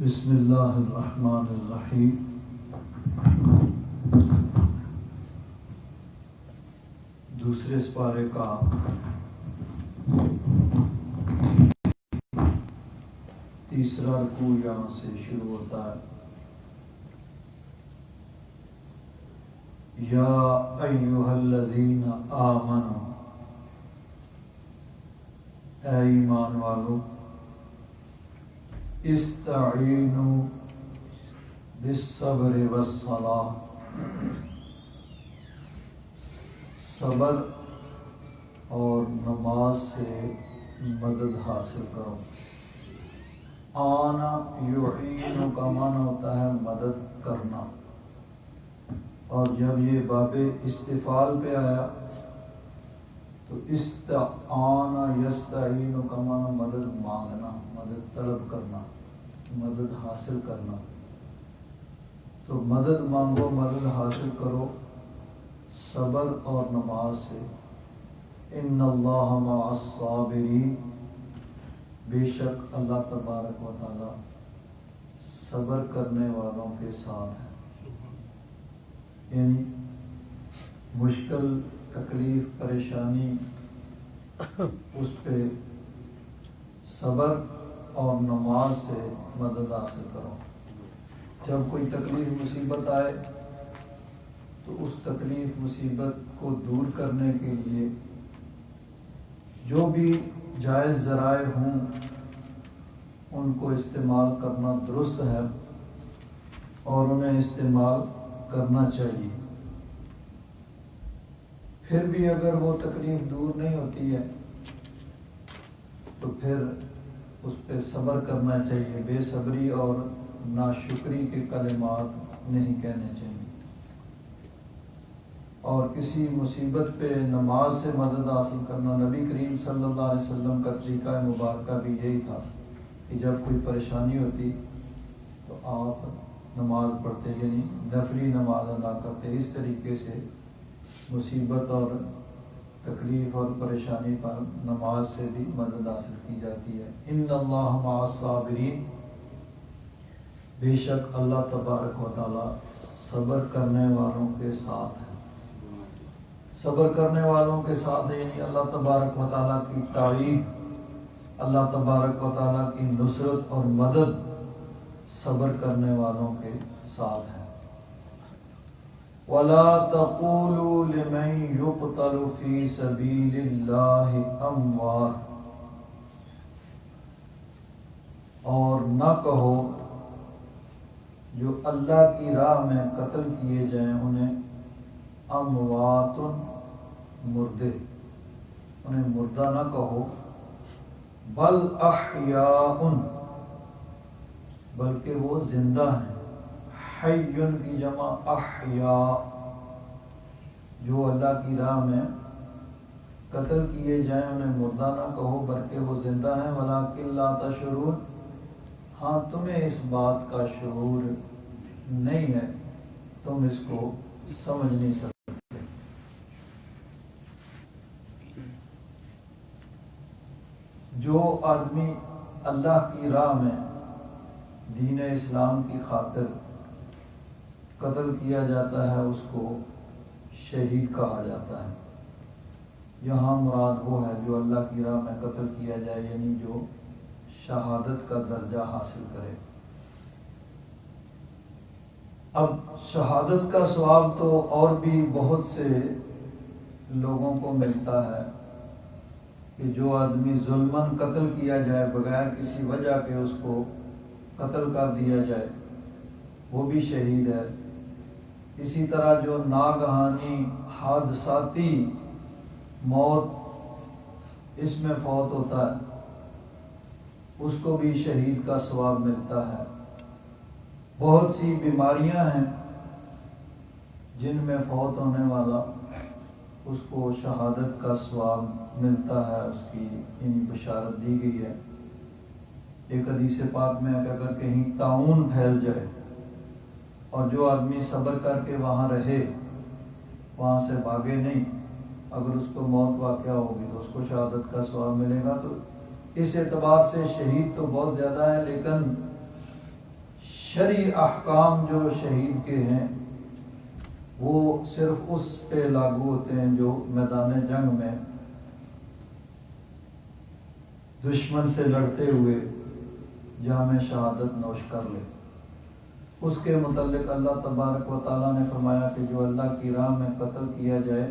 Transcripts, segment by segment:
بسم اللہ الرحمن الرحیم۔ دوسرے سپارے کا تیسرا رکوع یہاں سے شروع ہوتا ہے۔ یا ایھا الذین آمنوا، اے ایمان والو، استعینوا بالصبر والصلاۃ، صبر اور نماز سے مدد حاصل کرو۔ آنا یعین کا معنی ہوتا ہے مدد کرنا، اور جب یہ باب استفعال پہ آیا تو استعان یستعین کا معنی مدد مانگنا، مدد طلب کرنا، مدد حاصل کرنا۔ تو مدد مانگو، مدد حاصل کرو صبر اور نماز سے۔ ان اللہ مع الصابرین، بے شک اللہ تبارک و تعالی صبر کرنے والوں کے ساتھ ہے۔ یعنی مشکل، تکلیف، پریشانی، اس پہ صبر اور نماز سے مدد حاصل کرو۔ جب کوئی تکلیف مصیبت آئے تو اس تکلیف مصیبت کو دور کرنے کے لیے جو بھی جائز ذرائع ہوں ان کو استعمال کرنا درست ہے اور انہیں استعمال کرنا چاہیے۔ پھر بھی اگر وہ تکلیف دور نہیں ہوتی ہے تو پھر اس پہ صبر کرنا چاہیے۔ بے صبری اور ناشکری کے کلمات نہیں کہنے چاہیے۔ اور کسی مصیبت پہ نماز سے مدد حاصل کرنا، نبی کریم صلی اللہ علیہ وسلم کا طریقہ مبارکہ بھی یہی تھا کہ جب کوئی پریشانی ہوتی تو آپ نماز پڑھتے، یعنی نفلی نماز ادا کرتے۔ اس طریقے سے مصیبت اور تکلیف اور پریشانی پر نماز سے بھی مدد حاصل کی جاتی ہے۔ ان اللہ مع الصابرین، بے شک اللہ تبارک و تعالی صبر کرنے والوں کے ساتھ ہے۔ صبر کرنے والوں کے ساتھ ہے، یعنی اللہ تبارک و تعالیٰ کی تعریف، اللہ تبارک و تعالیٰ کی نصرت اور مدد صبر کرنے والوں کے ساتھ ہے۔ وَلَا تَقُولُوا لِمَن يُقْتَلُ فِي سَبِيلِ اللَّهِ أَمْوَاتٌ، اور نہ کہو جو اللہ کی راہ میں قتل کیے جائیں انہیں اموات، مردے، انہیں مردہ نہ کہو، بل احیاء، بلکہ وہ زندہ ہیں۔ حی کی جمع احیاء، جو اللہ کی راہ میں قتل کیے جائیں انہیں مردہ نہ کہو بلکہ وہ زندہ ہیں۔ ولکن لا تشعرون، ہاں تمہیں اس بات کا شعور نہیں ہے، تم اس کو سمجھ نہیں سکتے۔ جو آدمی اللہ کی راہ میں دین اسلام کی خاطر قتل کیا جاتا ہے اس کو شہید کہا جاتا ہے۔ یہاں مراد وہ ہے جو اللہ کی راہ میں قتل کیا جائے، یعنی جو شہادت کا درجہ حاصل کرے۔ اب شہادت کا ثواب تو اور بھی بہت سے لوگوں کو ملتا ہے کہ جو آدمی ظلماً قتل کیا جائے، بغیر کسی وجہ کے اس کو قتل کر دیا جائے، وہ بھی شہید ہے۔ اسی طرح جو ناگہانی حادثاتی موت اس میں فوت ہوتا ہے اس کو بھی شہید کا ثواب ملتا ہے۔ بہت سی بیماریاں ہیں جن میں فوت ہونے والا اس کو شہادت کا ثواب ملتا ہے، اس کی بشارت دی گئی ہے۔ ایک حدیث پاک میں کہ اگر کہیں طاعون پھیل جائے اور جو آدمی صبر کر کے وہاں رہے، وہاں سے بھاگے نہیں، اگر اس کو موت واقع ہوگی تو اس کو شہادت کا ثواب ملے گا۔ تو اس اعتبار سے شہید تو بہت زیادہ ہے، لیکن شرعی احکام جو شہید کے ہیں وہ صرف اس پہ لاگو ہوتے ہیں جو میدان جنگ میں دشمن سے لڑتے ہوئے جام شہادت نوش کر لے۔ اس کے متعلق اللہ تبارک و تعالیٰ نے فرمایا کہ جو اللہ کی راہ میں قتل کیا جائے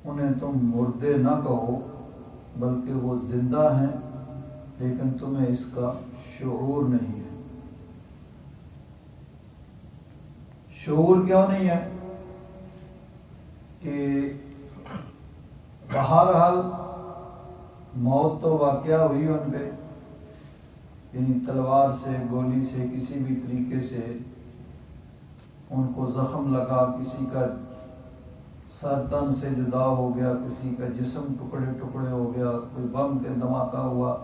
انہیں تم مردے نہ کہو بلکہ وہ زندہ ہیں، لیکن تمہیں اس کا شعور نہیں ہے۔ شعور کیوں نہیں ہے؟ کہ بہرحال موت تو واقعہ ہوئی ان پہ، یعنی تلوار سے، گولی سے، کسی بھی طریقے سے ان کو زخم لگا، کسی کا سر تن سے جدا ہو گیا، کسی کا جسم ٹکڑے ٹکڑے ہو گیا، کوئی بم کے دھماکہ ہوا،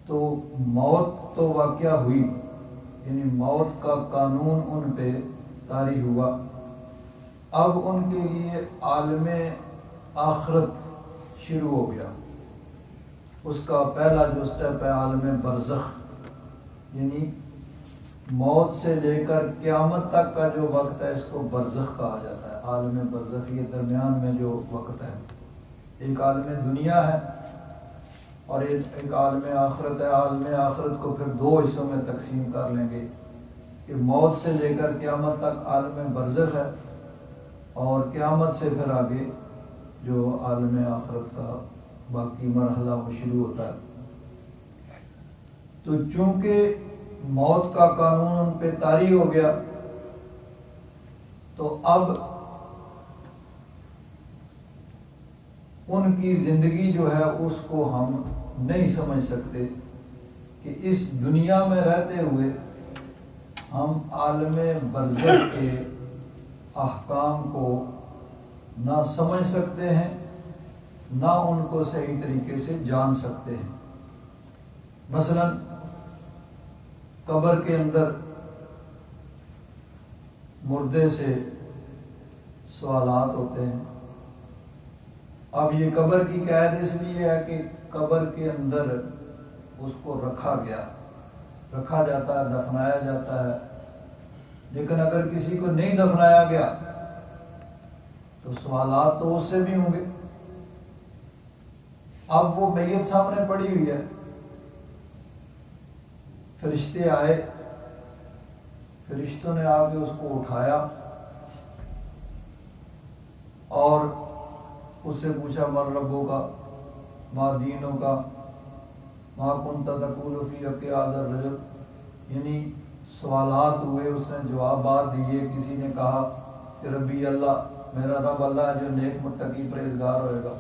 تو موت تو واقعہ ہوئی، یعنی موت کا قانون ان پہ طاری ہوا۔ اب ان کے لیے عالم آخرت شروع ہو گیا۔ اس کا پہلا جو سٹیپ ہے عالم برزخ، یعنی موت سے لے کر قیامت تک کا جو وقت ہے اس کو برزخ کہا جاتا ہے۔ عالم برزخ یہ درمیان میں جو وقت ہے، ایک عالم دنیا ہے اور ایک عالم آخرت ہے۔ عالم آخرت کو پھر دو حصوں میں تقسیم کر لیں گے کہ موت سے لے کر قیامت تک عالم برزخ ہے، اور قیامت سے پھر آگے جو عالم آخرت کا باقی مرحلہ وہ شروع ہوتا ہے۔ تو چونکہ موت کا قانون ان پہ طاری ہو گیا، تو اب ان کی زندگی جو ہے اس کو ہم نہیں سمجھ سکتے کہ اس دنیا میں رہتے ہوئے ہم عالم برزخ کے احکام کو نہ سمجھ سکتے ہیں، نہ ان کو صحیح طریقے سے جان سکتے ہیں۔ مثلا قبر کے اندر مردے سے سوالات ہوتے ہیں۔ اب یہ قبر کی قید اس لیے ہے کہ قبر کے اندر اس کو رکھا جاتا ہے، دفنایا جاتا ہے، لیکن اگر کسی کو نہیں دفنایا گیا تو سوالات تو اس سے بھی ہوں گے۔ اب وہ میت سامنے پڑی ہوئی ہے، فرشتے آئے، فرشتوں نے آ کے اس کو اٹھایا اور اس سے پوچھا من ربوں کا، ما دینوں کا، ما کنت تقول فی حق ھذا الرجل، یعنی سوالات ہوئے، اس نے جوابات دیے۔ کسی نے کہا کہ ربی اللہ، میرا رب اللہ ہے جو نیک متقی پرہیزگار ہوئے گا۔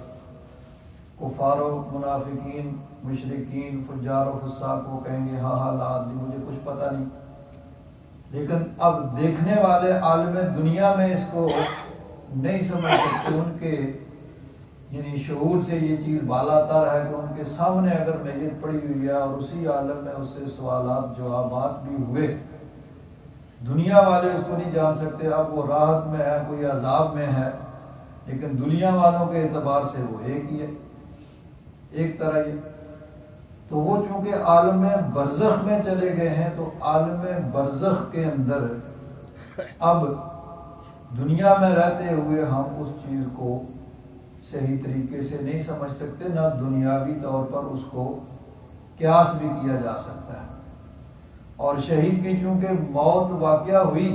کفار و منافقین، مشرکین، فجار و فساق وہ کہیں گے ہاں ہاں لا ادری، مجھے کچھ پتہ نہیں۔ لیکن اب دیکھنے والے عالم دنیا میں اس کو نہیں سمجھ سکتے، ان کے یعنی شعور سے یہ چیز بالا تر ہے کہ ان کے سامنے اگر میت پڑی ہوئی ہے اور اسی عالم میں اس سے سوالات جوابات بھی ہوئے، دنیا والے اس کو نہیں جان سکتے۔ اب وہ راحت میں ہے، کوئی عذاب میں ہے، لیکن دنیا والوں کے اعتبار سے وہ ایک ہی ہے، ایک طرح ہی۔ تو وہ چونکہ عالم برزخ میں چلے گئے ہیں، تو عالم برزخ کے اندر اب دنیا میں رہتے ہوئے ہم اس چیز کو صحیح طریقے سے نہیں سمجھ سکتے، نہ دنیاوی طور پر اس کو قیاس بھی کیا جا سکتا ہے۔ اور شہید کی چونکہ موت واقعہ ہوئی،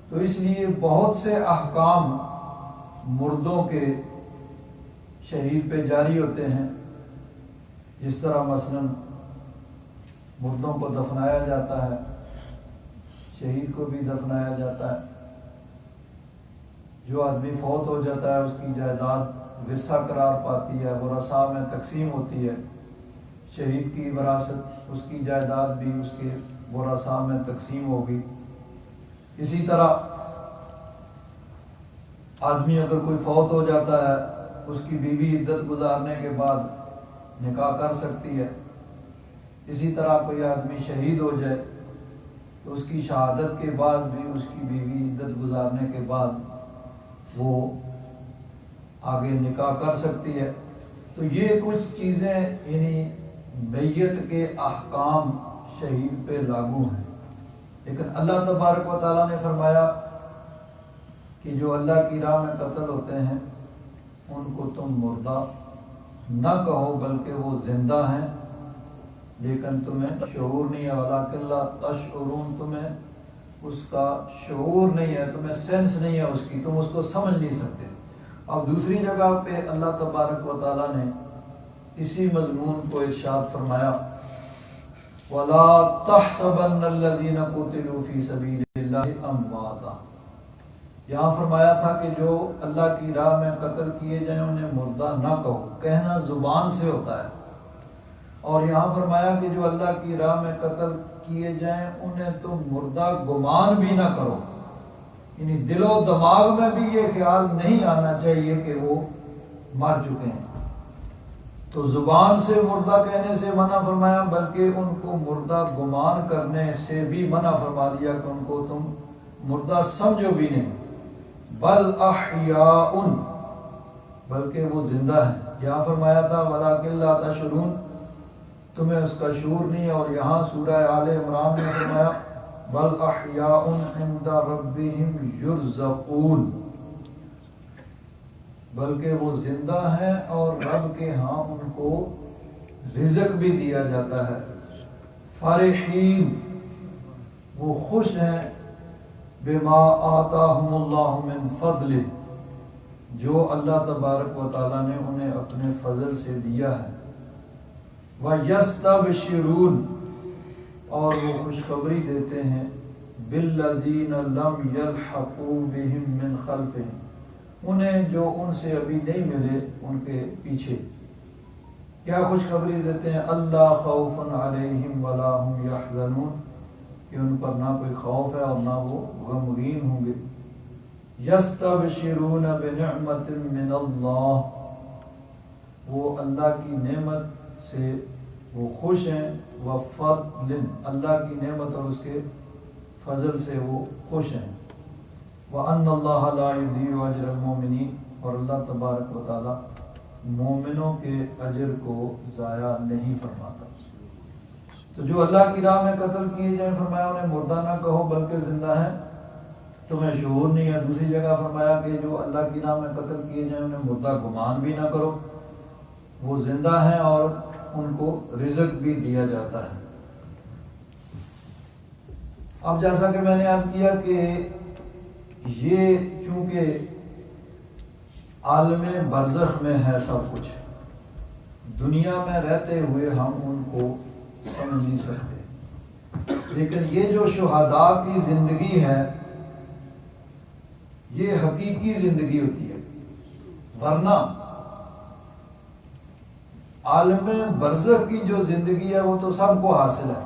تو اس لیے بہت سے احکام مردوں کے شہید پہ جاری ہوتے ہیں، جس طرح مثلا مردوں کو دفنایا جاتا ہے، شہید کو بھی دفنایا جاتا ہے۔ جو آدمی فوت ہو جاتا ہے اس کی جائیداد ورثہ قرار پاتی ہے، ورثاء میں تقسیم ہوتی ہے۔ شہید کی وراثت، اس کی جائیداد بھی اس کے ورثاء میں تقسیم ہوگی۔ اسی طرح آدمی اگر کوئی فوت ہو جاتا ہے، اس کی بیوی عدت گزارنے کے بعد نکاح کر سکتی ہے۔ اسی طرح کوئی آدمی شہید ہو جائے تو اس کی شہادت کے بعد بھی اس کی بیوی عدت گزارنے کے بعد وہ آگے نکاح کر سکتی ہے۔ تو یہ کچھ چیزیں یعنی میت کے احکام شہید پہ لاگو ہیں، لیکن اللہ تبارک و تعالیٰ نے فرمایا کہ جو اللہ کی راہ میں قتل ہوتے ہیں ان کو تم مردہ نہ کہو بلکہ وہ زندہ ہیں، لیکن تمہیں شعور نہیں ہے، وَلَٰكِن لَا تَشْعُرُونَ، تمہیں اس کا شعور نہیں ہے، تمہیں سینس نہیں ہے اس کی، تم اس کو سمجھ نہیں سکتے۔ اب دوسری جگہ پہ اللہ تبارک و تعالیٰ نے اسی مضمون کو ارشاد فرمایا وَلَا تَحْسَبَنَّ الَّذِينَ قُتِلُوا فِي سَبِيلِ اللَّهِ أَمْوَاتًا، یہاں فرمایا تھا کہ جو اللہ کی راہ میں قتل کیے جائیں انہیں مردہ نہ کہو، کہنا زبان سے ہوتا ہے، اور یہاں فرمایا کہ جو اللہ کی راہ میں قتل کیے جائیں انہیں تم مردہ گمان بھی نہ کرو، یعنی دل و دماغ میں بھی یہ خیال نہیں آنا چاہیے کہ وہ مر چکے ہیں۔ تو زبان سے مردہ کہنے سے منع فرمایا، بلکہ ان کو مردہ گمان کرنے سے بھی منع فرما دیا کہ ان کو تم مردہ سمجھو بھی نہیں، بل احیاء، بلکہ وہ زندہ ہیں۔ یہاں فرمایا تھا وَلَٰكِن لَا تَشْعُرُونَ، تمہیں اس کا شعور نہیں ہے، اور یہاں سورہ آل عمران میں فرمایا بل احیاء عند ربهم یرزقون، بلکہ وہ زندہ ہیں اور رب کے ہاں ان کو رزق بھی دیا جاتا ہے۔ فرحین، وہ خوش ہیں، بما آتاہم اللہ من فضل، جو اللہ تبارک و تعالیٰ نے انہیں اپنے فضل سے دیا ہے۔ وَيَسْتَبْشِرُونَ، اور وہ خوشخبری دیتے ہیں بِالَّذِينَ لَمْ يَلْحَقُوا بِهِم مِّنْ خَلْفِهِمْ، انہیں جو ان سے ابھی نہیں ملے ان کے پیچھے۔ کیا خوشخبری دیتے ہیں؟ اللہ خوف علیہم ولا هم يحزنون، کہ ان پر نہ کوئی خوف ہے اور نہ وہ غمگین ہوں گے۔ یستبشرون بنعمت من اللہ، وہ اللہ کی نعمت سے وہ خوش ہیں، وفضل، اللہ کی نعمت اور اس کے فضل سے وہ خوش ہیں۔ وَأَنَّ اللَّهَ لَا يُضِيعُ أَجْرَ الْمُؤْمِنِينَ، اور اللہ تبارک و تعالیٰ مومنوں کے اجر کو ضائع نہیں فرماتا۔ تو جو اللہ کی راہ میں قتل کیے جائیں فرمایا انہیں مردہ نہ کہو بلکہ زندہ ہیں، تمہیں شعور نہیں ہے۔ دوسری جگہ فرمایا کہ جو اللہ کی راہ میں قتل کیے جائیں انہیں مردہ گمان بھی نہ کرو، وہ زندہ ہیں اور ان کو رزق بھی دیا جاتا ہے۔ اب جیسا کہ میں نے عرض کیا کہ یہ چونکہ عالم برزخ میں ہے سب کچھ، دنیا میں رہتے ہوئے ہم ان کو سمجھ نہیں سکتے، لیکن یہ جو شہداء کی زندگی ہے یہ حقیقی زندگی ہوتی ہے، ورنہ عالم برزخ کی جو زندگی ہے وہ تو سب کو حاصل ہے،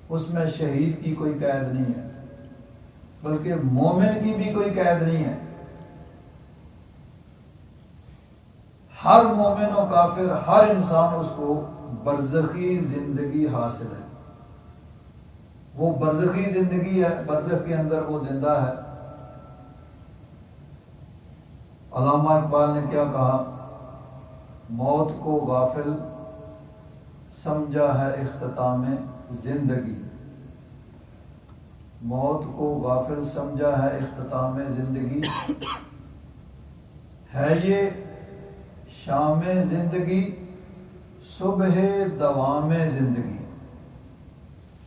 اس میں شہید کی کوئی قید نہیں ہے، بلکہ مومن کی بھی کوئی قید نہیں ہے۔ ہر مومن و کافر، ہر انسان اس کو برزخی زندگی حاصل ہے، وہ برزخی زندگی ہے، برزخ کے اندر وہ زندہ ہے۔ علامہ اقبال نے کیا کہا؟ موت کو غافل سمجھا ہے اختتام زندگی، موت کو غافل سمجھا ہے اختتام زندگی، ہے یہ شام زندگی صبح دوام زندگی۔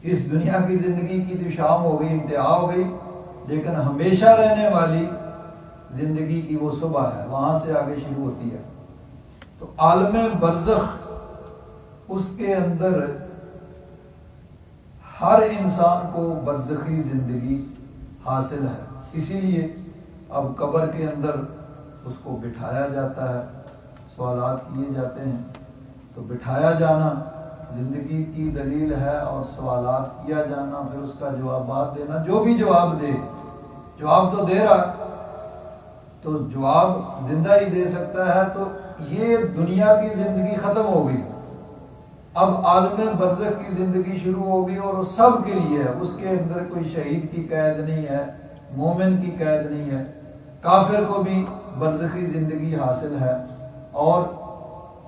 اس دنیا کی زندگی کی تو شام ہو گئی، انتہا ہو گئی، لیکن ہمیشہ رہنے والی زندگی کی وہ صبح ہے، وہاں سے آگے شروع ہوتی ہے۔ تو عالم برزخ، اس کے اندر ہر انسان کو برزخی زندگی حاصل ہے، اسی لیے اب قبر کے اندر اس کو بٹھایا جاتا ہے، سوالات کیے جاتے ہیں، تو بٹھایا جانا زندگی کی دلیل ہے، اور سوالات کیا جانا، پھر اس کا جوابات دینا، جو بھی جواب دے، جواب تو دے رہا، تو جواب زندہ ہی دے سکتا ہے۔ تو یہ دنیا کی زندگی ختم ہو گئی، اب عالم برزخ کی زندگی شروع ہو گئی، اور وہ سب کے لیے ہے، اس کے اندر کوئی شہید کی قید نہیں ہے، مومن کی قید نہیں ہے، کافر کو بھی برزخی زندگی حاصل ہے، اور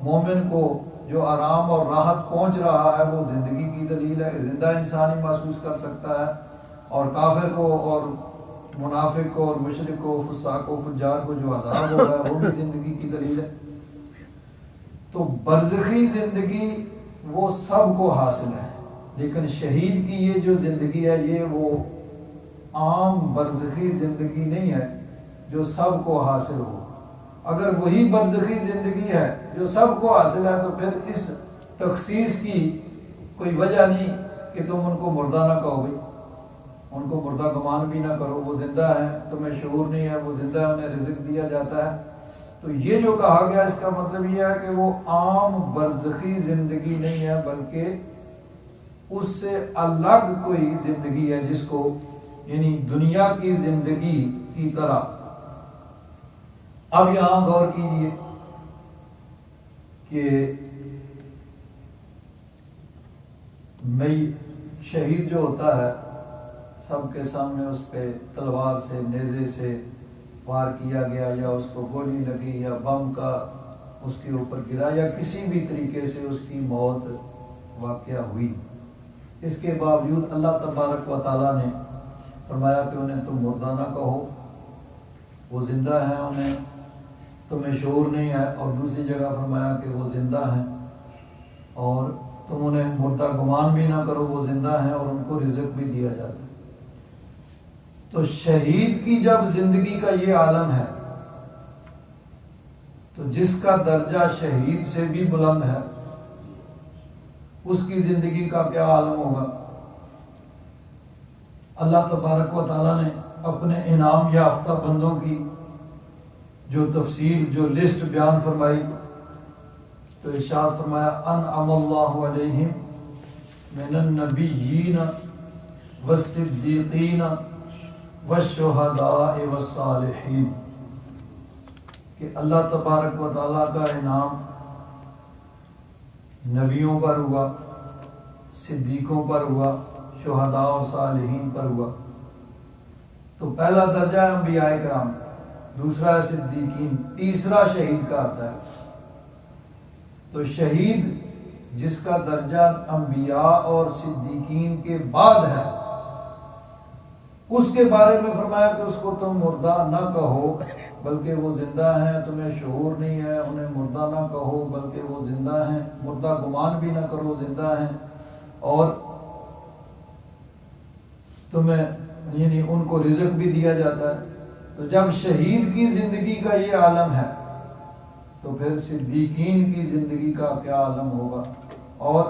مومن کو جو آرام اور راحت پہنچ رہا ہے وہ زندگی کی دلیل ہے، زندہ انسان ہی محسوس کر سکتا ہے، اور کافر کو اور منافق کو اور مشرک کو فساق و فجار کو جو عذاب ہو رہا ہے وہ بھی زندگی کی دلیل ہے۔ تو برزخی زندگی وہ سب کو حاصل ہے، لیکن شہید کی یہ جو زندگی ہے یہ وہ عام برزخی زندگی نہیں ہے جو سب کو حاصل ہو۔ اگر وہی برزخی زندگی ہے جو سب کو حاصل ہے تو پھر اس تخصیص کی کوئی وجہ نہیں کہ تم ان کو مردہ نہ کہو بھائی، ان کو مردہ گمان بھی نہ کرو، وہ زندہ ہیں، تمہیں شعور نہیں ہے، وہ زندہ ہے، انہیں رزق دیا جاتا ہے۔ تو یہ جو کہا گیا اس کا مطلب یہ ہے کہ وہ عام برزخی زندگی نہیں ہے، بلکہ اس سے الگ کوئی زندگی ہے جس کو یعنی دنیا کی زندگی کی طرح۔ اب یہاں غور کیجئے کہ شہید جو ہوتا ہے سب کے سامنے اس پہ تلوار سے نیزے سے وار کیا گیا، یا اس کو گولی لگی، یا بم کا اس کے اوپر گرا، یا کسی بھی طریقے سے اس کی موت واقعہ ہوئی، اس کے باوجود اللہ تبارک و تعالیٰ نے فرمایا کہ انہیں تم مردہ نہ کہو، وہ زندہ ہیں، انہیں تمہیں شعور نہیں ہے، اور دوسری جگہ فرمایا کہ وہ زندہ ہیں اور تم انہیں مردہ گمان بھی نہ کرو، وہ زندہ ہیں اور ان کو رزق بھی دیا جاتا ہے۔ تو شہید کی جب زندگی کا یہ عالم ہے تو جس کا درجہ شہید سے بھی بلند ہے اس کی زندگی کا کیا عالم ہوگا؟ اللہ تبارک و تعالیٰ نے اپنے انعام یافتہ بندوں کی جو تفصیل جو لسٹ بیان فرمائی تو ارشاد فرمایا انعم اللہ علیہم من النبیین والصدیقین والشہداء والصالحین، کہ اللہ تبارک و تعالیٰ کا انعام نبیوں پر ہوا، صدیقوں پر ہوا، شہداء اور صالحین پر ہوا۔ تو پہلا درجہ ہے انبیاء کرام، دوسرا ہے صدیقین، تیسرا شہید کا آتا ہے۔ تو شہید جس کا درجہ انبیاء اور صدیقین کے بعد ہے اس کے بارے میں فرمایا کہ اس کو تم مردہ نہ کہو بلکہ وہ زندہ ہیں، تمہیں شعور نہیں ہے، انہیں مردہ نہ کہو بلکہ وہ زندہ ہیں، مردہ گمان بھی نہ کرو، زندہ ہیں، اور تمہیں یعنی ان کو رزق بھی دیا جاتا ہے۔ تو جب شہید کی زندگی کا یہ عالم ہے تو پھر صدیقین کی زندگی کا کیا عالم ہوگا، اور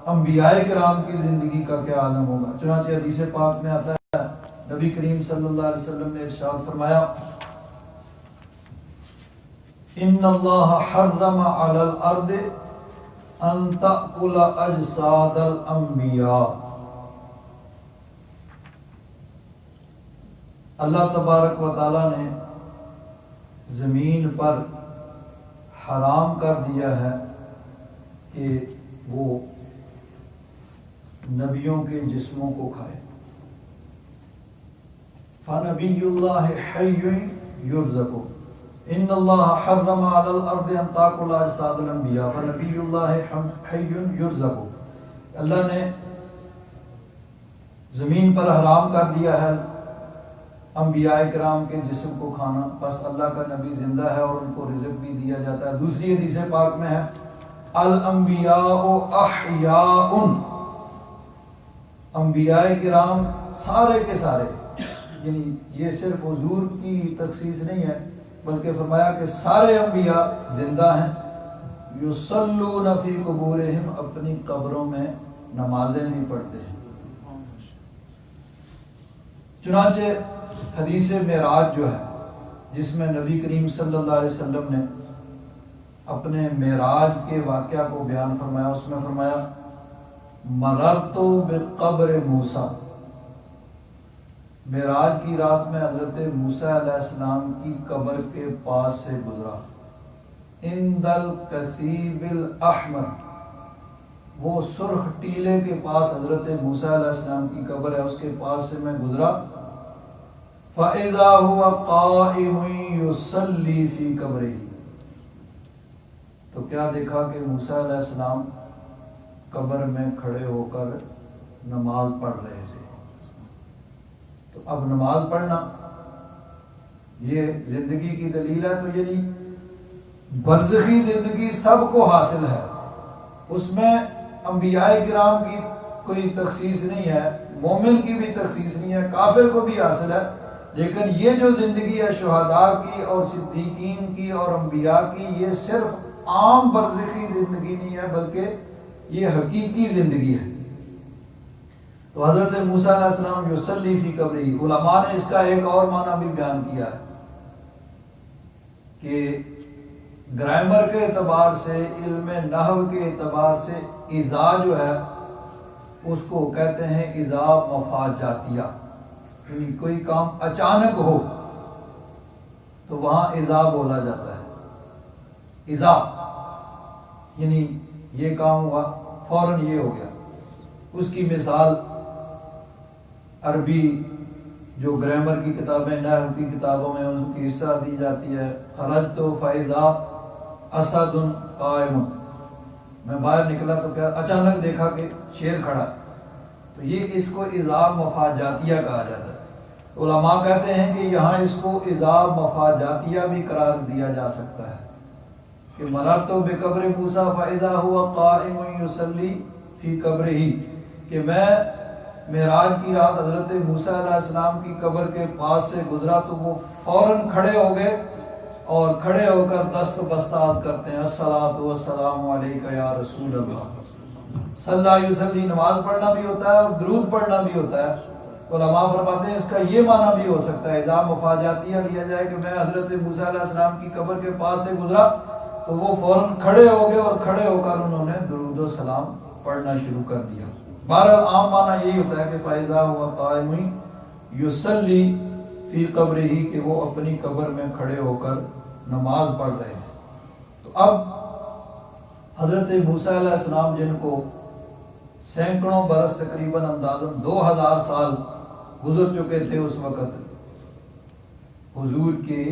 انبیاء کرام کی زندگی کا کیا عالم ہوگا۔ چنانچہ حدیث پاک میں آتا ہے نبی کریم صلی اللہ علیہ وسلم نے ارشاد فرمایا ان اللہ حرم علی الارض ان تأکل اجساد الانبیاء، اللہ تبارک و تعالیٰ نے زمین پر حرام کر دیا ہے کہ وہ نبیوں کے جسموں کو کھائے۔ فنبی اللہ حی یرزق، ان اللہ حرم علی الارض ان تاکل اجساد الانبیاء فنبی اللہ حی یرزق، اللہ نے زمین پر حرام کر دیا ہے انبیاء کرام کے جسم کو کھانا، بس اللہ کا نبی زندہ ہے اور ان کو رزق بھی دیا جاتا ہے۔ دوسری حدیث پاک میں ہے الانبیاء احیاء، انبیاء کرام سارے کے سارے، یعنی یہ صرف حضور کی تخصیص نہیں ہے بلکہ فرمایا کہ سارے انبیاء زندہ ہیں، یصلون فی قبورہم، اپنی قبروں میں نمازیں بھی پڑھتے ہیں۔ چنانچہ حدیث معراج جو ہے جس میں نبی کریم صلی اللہ علیہ وسلم نے اپنے معراج کے واقعہ کو بیان فرمایا، اس میں فرمایا مررت بقبر موسیٰ، معراج کی رات میں حضرت موسیٰ علیہ السلام کی قبر کے پاس سے گزرا، عند الکثیب الاحمر، وہ سرخ ٹیلے کے پاس حضرت موسیٰ علیہ السلام کی قبر ہے، اس کے پاس سے میں گزرا، فَإِذَا هُوَ قَائِمٌ يُصَلِّي فِي قَبْرِهِ، تو کیا دیکھا کہ موسیٰ علیہ السلام قبر میں کھڑے ہو کر نماز پڑھ رہے تھے۔ تو اب نماز پڑھنا یہ زندگی کی دلیل ہے، تو یعنی برزخی زندگی سب کو حاصل ہے، اس میں انبیاء کرام کی کوئی تخصیص نہیں ہے، مومن کی بھی تخصیص نہیں ہے، کافر کو بھی حاصل ہے، لیکن یہ جو زندگی ہے شہداء کی اور صدیقین کی اور انبیاء کی، یہ صرف عام برزخی زندگی نہیں ہے بلکہ یہ حقیقی زندگی ہے۔ تو حضرت موسیٰ علیہ السلام یصلی فی قبرہ، علماء نے اس کا ایک اور معنی بھی بیان کیا ہے کہ گرامر کے اعتبار سے، علم نحو کے اعتبار سے اذا جو ہے اس کو کہتے ہیں اذا مفاجاتیہ، یعنی کوئی کام اچانک ہو تو وہاں اذا بولا جاتا ہے۔ اذا یعنی یہ کام ہوا فوراً یہ ہو گیا۔ اس کی مثال عربی جو گرامر کی کتابیں، نحو کی کتابوں میں ان کی اس طرح دی جاتی ہے، خرجت فاذا اسد قائم، میں باہر نکلا تو کیا اچانک دیکھا کہ شیر کھڑا ہے، تو یہ اس کو اذا مفاجاتیہ کہا جاتا ہے۔ علماء کہتے ہیں کہ یہاں اس کو اذا مفاجاتیہ بھی قرار دیا جا سکتا ہے کہ مررت بقبر موسیٰ فاذا هو قائم یصلی فی قبرہ، کہ میں معراج کی رات حضرت موسیٰ علیہ السلام کی قبر کے پاس سے گزرا تو وہ فوراً کھڑے ہو گئے اور کھڑے ہو کر دست بستار کرتے ہیں، الصلاۃ والسلام علیک یا رسول اللہ، صلی اللہ علیہ وسلم۔ نماز پڑھنا بھی ہوتا ہے اور درود پڑھنا بھی ہوتا ہے۔ علماء فرماتے ہیں اس کا یہ معنی بھی ہو سکتا ہے، اذا مفاجاتیہ لیا جائے کہ میں حضرت موسیٰ علیہ السلام کی قبر کے پاس سے گزرا تو وہ فوراً کھڑے ہو گئے اور کھڑے ہو کر انہوں نے درود و سلام پڑھنا شروع کر دیا۔ بہرحال عام معنی یہی ہوتا ہے کہ فاذا هو قائم یصلی فی قبرہ، کہ وہ اپنی قبر میں کھڑے ہو کر نماز پڑھ رہے تھے۔ تو اب حضرت موسیٰ علیہ السلام جن کو سینکڑوں برس تقریباً اندازاً 2000 سال گزر چکے تھے اس وقت حضور کے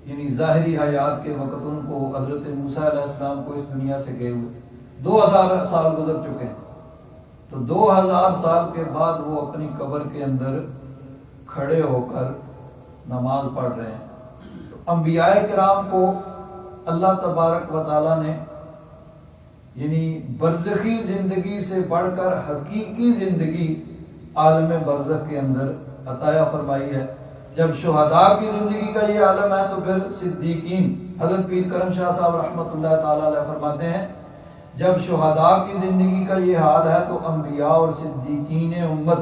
یعنی ظاہری حیات کے وقت، ان کو حضرت موسیٰ علیہ السلام کو اس دنیا سے گئے ہوئے 2000 سال گزر چکے ہیں، تو 2000 سال کے بعد وہ اپنی قبر کے اندر کھڑے ہو کر نماز پڑھ رہے ہیں۔ تو انبیاء کرام کو اللہ تبارک و تعالیٰ نے یعنی برزخی زندگی سے بڑھ کر حقیقی زندگی عالم برزخ کے اندر عطا فرمائی ہے۔ جب شہداء کی زندگی کا یہ عالم ہے تو پھر صدیقین، حضرت پیر کرم شاہ صاحب رحمۃ اللہ تعالیٰ علیہ فرماتے ہیں جب شہداء کی زندگی کا یہ حال ہے تو انبیاء اور صدیقین امت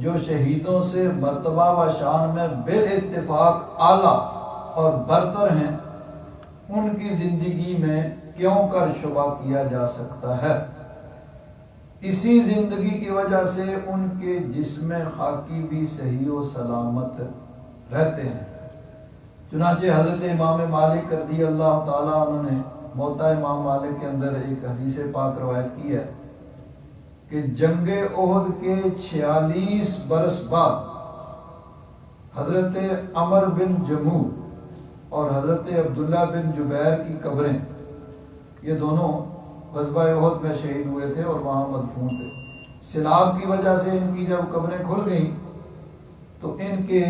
جو شہیدوں سے مرتبہ و شان میں بالاتفاق اعلیٰ اور برتر ہیں، ان کی زندگی میں کیوں کر شبہ کیا جا سکتا ہے؟ اسی زندگی کی وجہ سے ان کے جسم خاکی بھی صحیح و سلامت رہتے ہیں۔ چنانچہ حضرت امام مالک رضی اللہ تعالیٰ عنہ نے موطا امام مالک کے اندر ایک حدیث پاک روایت کی ہے کہ جنگ احد کے 46 برس بعد حضرت عمر بن جموع اور حضرت عبداللہ بن جبیر کی قبریں، یہ دونوں غزوہ احد میں شہید ہوئے تھے اور وہاں مدفون تھے۔ سیلاب کی وجہ سے ان کی جب قبریں کھل گئیں تو ان کے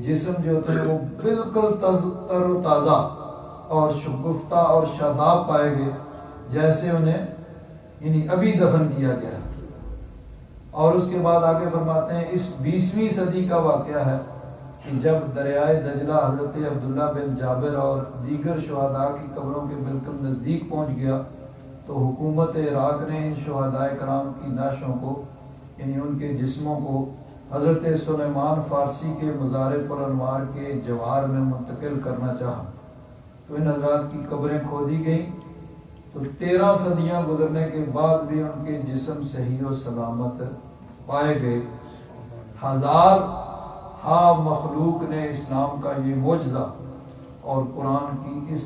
جسم جو تھے وہ بالکل تر و تازہ اور شگفتہ اور شاداب پائے گئے، جیسے انہیں یعنی ابھی دفن کیا گیا۔ اور اس کے بعد آگے فرماتے ہیں اس 20ویں صدی کا واقعہ ہے کہ جب دریائے دجلہ حضرت عبداللہ بن جابر اور دیگر شہداء کی قبروں کے بالکل نزدیک پہنچ گیا تو حکومت عراق نے ان شہداء کرام کی لاشوں کو یعنی ان کے جسموں کو حضرت سلیمان فارسی کے مزار پر انوار کے جوار میں منتقل کرنا چاہا، تو ان حضرات کی قبریں کھودی گئیں، تو 13 صدیاں گزرنے کے بعد بھی ان کے جسم صحیح و سلامت پائے گئے۔ ہزار ہا مخلوق نے اسلام کا یہ معجزہ اور قرآن کی اس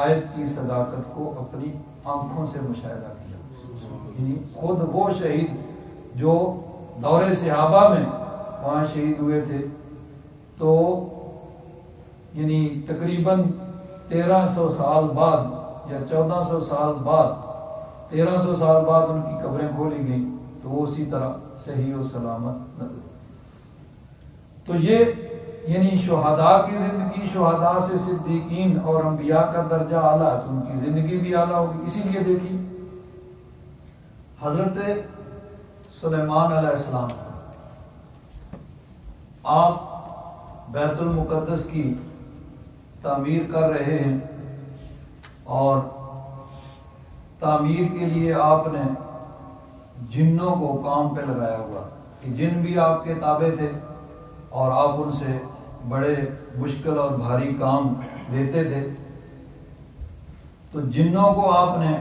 آیت کی صداقت کو اپنی آنکھوں سے مشاہدہ کیا۔ یعنی خود وہ شہید جو دور صحابہ میں وہاں شہید ہوئے تھے، تو یعنی تقریباً 1300 سال بعد یا 1400 سال بعد 1300 سال بعد ان کی قبریں کھولی گئیں تو وہ اسی طرح صحیح و سلامت نظر. تو یہ یعنی شہداء کی زندگی، شہداء سے صدیقین اور انبیاء کا درجہ اعلیٰ ہے تو ان کی زندگی بھی اعلیٰ ہوگی. اسی لیے دیکھیے حضرت سلیمان علیہ السلام آپ بیت المقدس کی تعمیر کر رہے ہیں اور تعمیر کے لیے آپ نے جنوں کو کام پہ لگایا ہوا کہ جن بھی آپ کے تابع تھے اور آپ ان سے بڑے مشکل اور بھاری کام لیتے تھے. تو جنوں کو آپ نے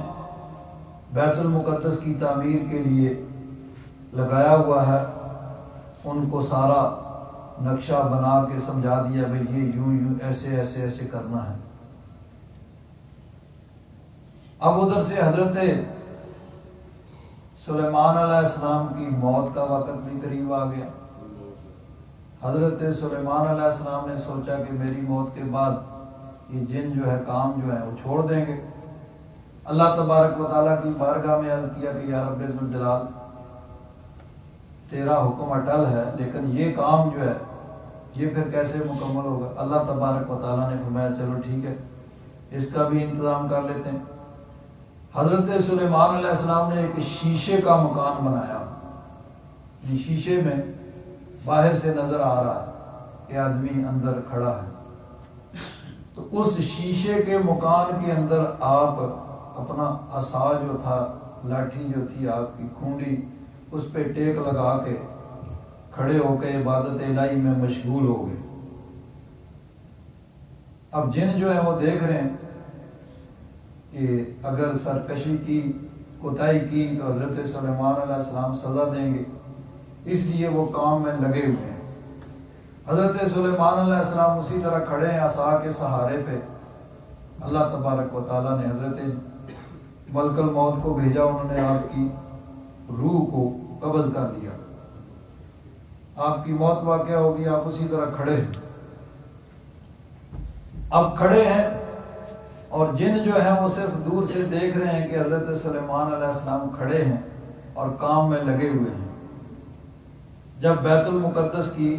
بیت المقدس کی تعمیر کے لیے لگایا ہوا ہے، ان کو سارا نقشہ بنا کے سمجھا دیا بھئی یہ یوں یوں ایسے ایسے ایسے کرنا ہے. اب ادھر سے حضرت سلیمان علیہ السلام کی موت کا وقت بھی قریب آ گیا. حضرت سلیمان علیہ السلام نے سوچا کہ میری موت کے بعد یہ جن جو ہے کام جو ہے وہ چھوڑ دیں گے. اللہ تبارک و تعالیٰ کی بارگاہ میں عرض کیا کہ یا رب ذوالجلال تیرا حکم اٹل ہے لیکن یہ کام جو ہے یہ پھر کیسے مکمل ہوگا. اللہ تبارک و تعالیٰ نے فرمایا چلو ٹھیک ہے اس کا بھی انتظام کر لیتے ہیں. حضرت سلیمان علیہ السلام نے ایک شیشے کا مکان بنایا. شیشے میں باہر سے نظر آ رہا ہے کہ آدمی اندر کھڑا ہے. تو اس شیشے کے مکان کے اندر آپ اپنا عصا جو تھا، لاٹھی جو تھی آپ کی کھونڈی، اس پہ ٹیک لگا کے کھڑے ہو کے عبادت الہی میں مشغول ہو گئے. اب جن جو ہے وہ دیکھ رہے ہیں کہ اگر سرکشی کی، کوتاہی کی تو حضرت سلیمان علیہ السلام سزا دیں گے، اس لیے وہ کام میں لگے ہوئے ہیں. حضرت سلیمان علیہ السلام اسی طرح کھڑے ہیں عصا کے سہارے پہ. اللہ تبارک و تعالیٰ نے حضرت ملک الموت کو بھیجا، انہوں نے آپ کی روح کو قبض کر لیا. آپ کی موت واقع ہوگی، آپ اسی طرح کھڑے ہیں. اب کھڑے ہیں اور جن جو ہیں وہ صرف دور سے دیکھ رہے ہیں کہ حضرت سلیمان علیہ السلام کھڑے ہیں اور کام میں لگے ہوئے ہیں. جب بیت المقدس کی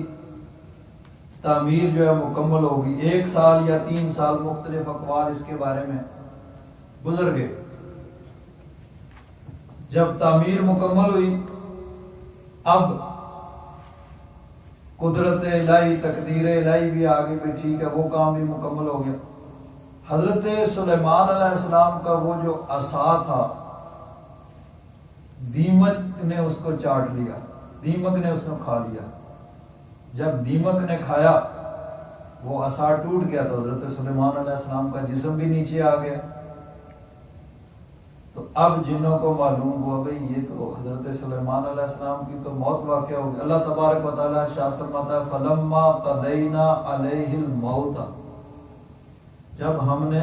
تعمیر جو ہے مکمل ہوگی، 1 سال یا 3 سال مختلف اقوال اس کے بارے میں گزر گئے. جب تعمیر مکمل ہوئی اب قدرت الہی، تقدیر الہی بھی آگے بھی ٹھیک ہے، وہ کام بھی مکمل ہو گیا. حضرت سلیمان علیہ السلام کا وہ جو عصا تھا دیمک نے اس کو چاٹ لیا، دیمک نے اس کو کھا لیا. جب دیمک نے کھایا وہ عصا ٹوٹ گیا تو حضرت سلیمان علیہ السلام کا جسم بھی نیچے آ گیا. تو اب جنوں کو معلوم ہوا بھئی یہ تو حضرت سلیمان علیہ السلام کی تو موت واقع ہوگی. اللہ تبارک و تعالیٰ ارشاد فرماتا ہے فَلَمَّا قَضَيْنَا عَلَيْهِ الْمَوْتَ، جب ہم نے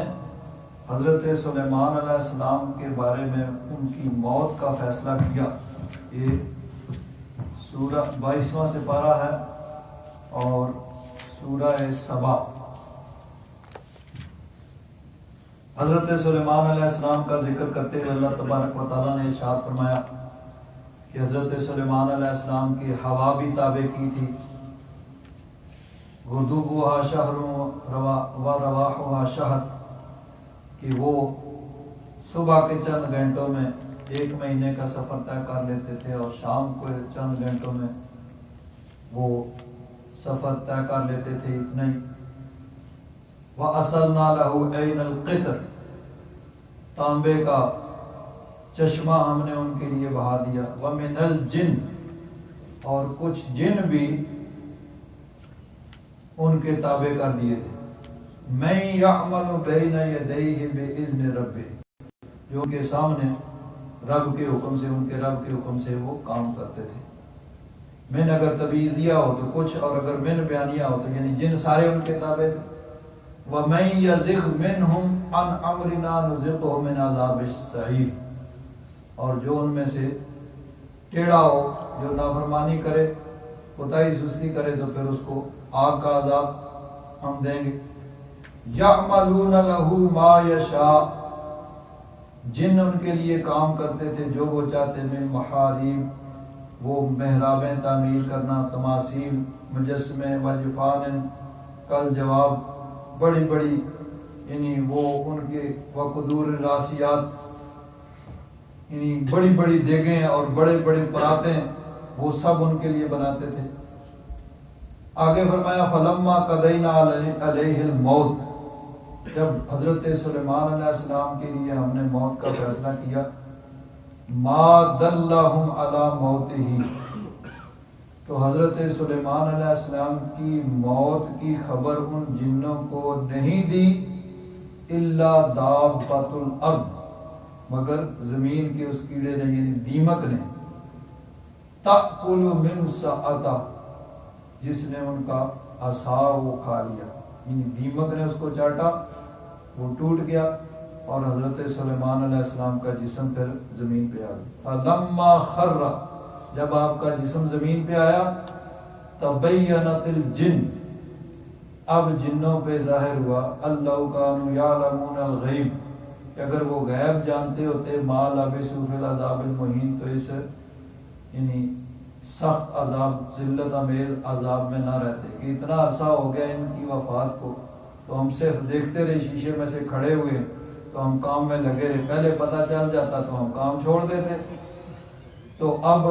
حضرت سلیمان علیہ السلام کے بارے میں ان کی موت کا فیصلہ کیا. یہ سورہ 22واں سپارہ ہے اور سورہ سبا. حضرت سلیمان علیہ السلام کا ذکر کرتے ہوئے اللہ تبارک و تعالیٰ نے ارشاد فرمایا کہ حضرت سلیمان علیہ السلام کی ہوا بھی تابع کی تھی. غدوها شہر و رواحها شہر، کہ وہ صبح کے چند گھنٹوں میں 1 مہینے کا سفر طے کر لیتے تھے اور شام کو چند گھنٹوں میں وہ سفر طے کر لیتے تھے. اتنا ہی. وَأَصَلْنَا لَهُ عَيْنَ الْقِطْرِ، تانبے کا چشمہ ہم نے ان کے لیے بہا دیا. وَمِنَ الْجِنِّ، اور کچھ جن بھی ان کے تابع کر دیے تھے. مَن يَعْمَلُ بَيْنَ يَدَيْهِ بِإِذْنِ رَبِّهِ، جو ان کے سامنے رب کے حکم سے، ان کے رب کے حکم سے وہ کام کرتے تھے. من اگر تبعیضیہ ہو تو کچھ، اور اگر من بیانیہ ہو تو یعنی جن سارے ان کے تابع تھے. وَمَن يَزِغْ مِنْهُمْ عَنْ أَمْرِنَا نُذِقْهُ مِنْ عَذَابِ السَّعِيرِ، اور جو ان میں سے ٹیڑھا ہو، جو نافرمانی کرے، کوتاہی سستی کرے، تو پھر اس کو آگ کا عذاب ہم دیں گے. يَعْمَلُونَ لَهُ مَا يَشَاءُ، جن ان کے لیے کام کرتے تھے جو وہ چاہتے تھے، محارب وہ محرابیں تعمیر کرنا، تماثیل مجسمے، وجفان کل جواب بڑی بڑی یعنی وہ ان کے وقدور راسیات یعنی بڑی بڑی دیگیں اور بڑے بڑے پراتیں وہ سب ان کے لیے بناتے تھے۔ آگے فرمایا فلما قضینا علیہ الموت، جب حضرت سلیمان علیہ السلام کے لیے ہم نے موت کا فیصلہ کیا، ما دلہم علی موتہ، تو حضرت سلیمان علیہ السلام کی موت کی خبر ان جنوں کو نہیں دی، الا دابۃ الارض، مگر زمین کے اس کیڑے نے یعنی دیمک نے، تأکل من سعتہ، جس نے ان کا عصا وہ کھا لیا، یعنی دیمک نے اس کو چاٹا، وہ ٹوٹ گیا اور حضرت سلیمان علیہ السلام کا جسم پھر زمین پہ آ گیا۔ فلما خر، جب آپ کا جسم زمین پہ آیا، تبینت الجن، اب جنوں پہ ظاہر ہوا، اللہ کانوا یعلمون الغیب، کہ اگر وہ غیب جانتے ہوتے، ما لبثوا فی العذاب المہین، تو اس یعنی سخت عذاب، ذلت امیز عذاب میں نہ رہتے، کہ اتنا عرصہ ہو گیا ان کی وفات کو، تو ہم صرف دیکھتے رہے، شیشے میں سے کھڑے ہوئے تو ہم کام میں لگے رہے، پہلے پتہ چل جاتا تو ہم کام چھوڑ دیتے۔ تو اب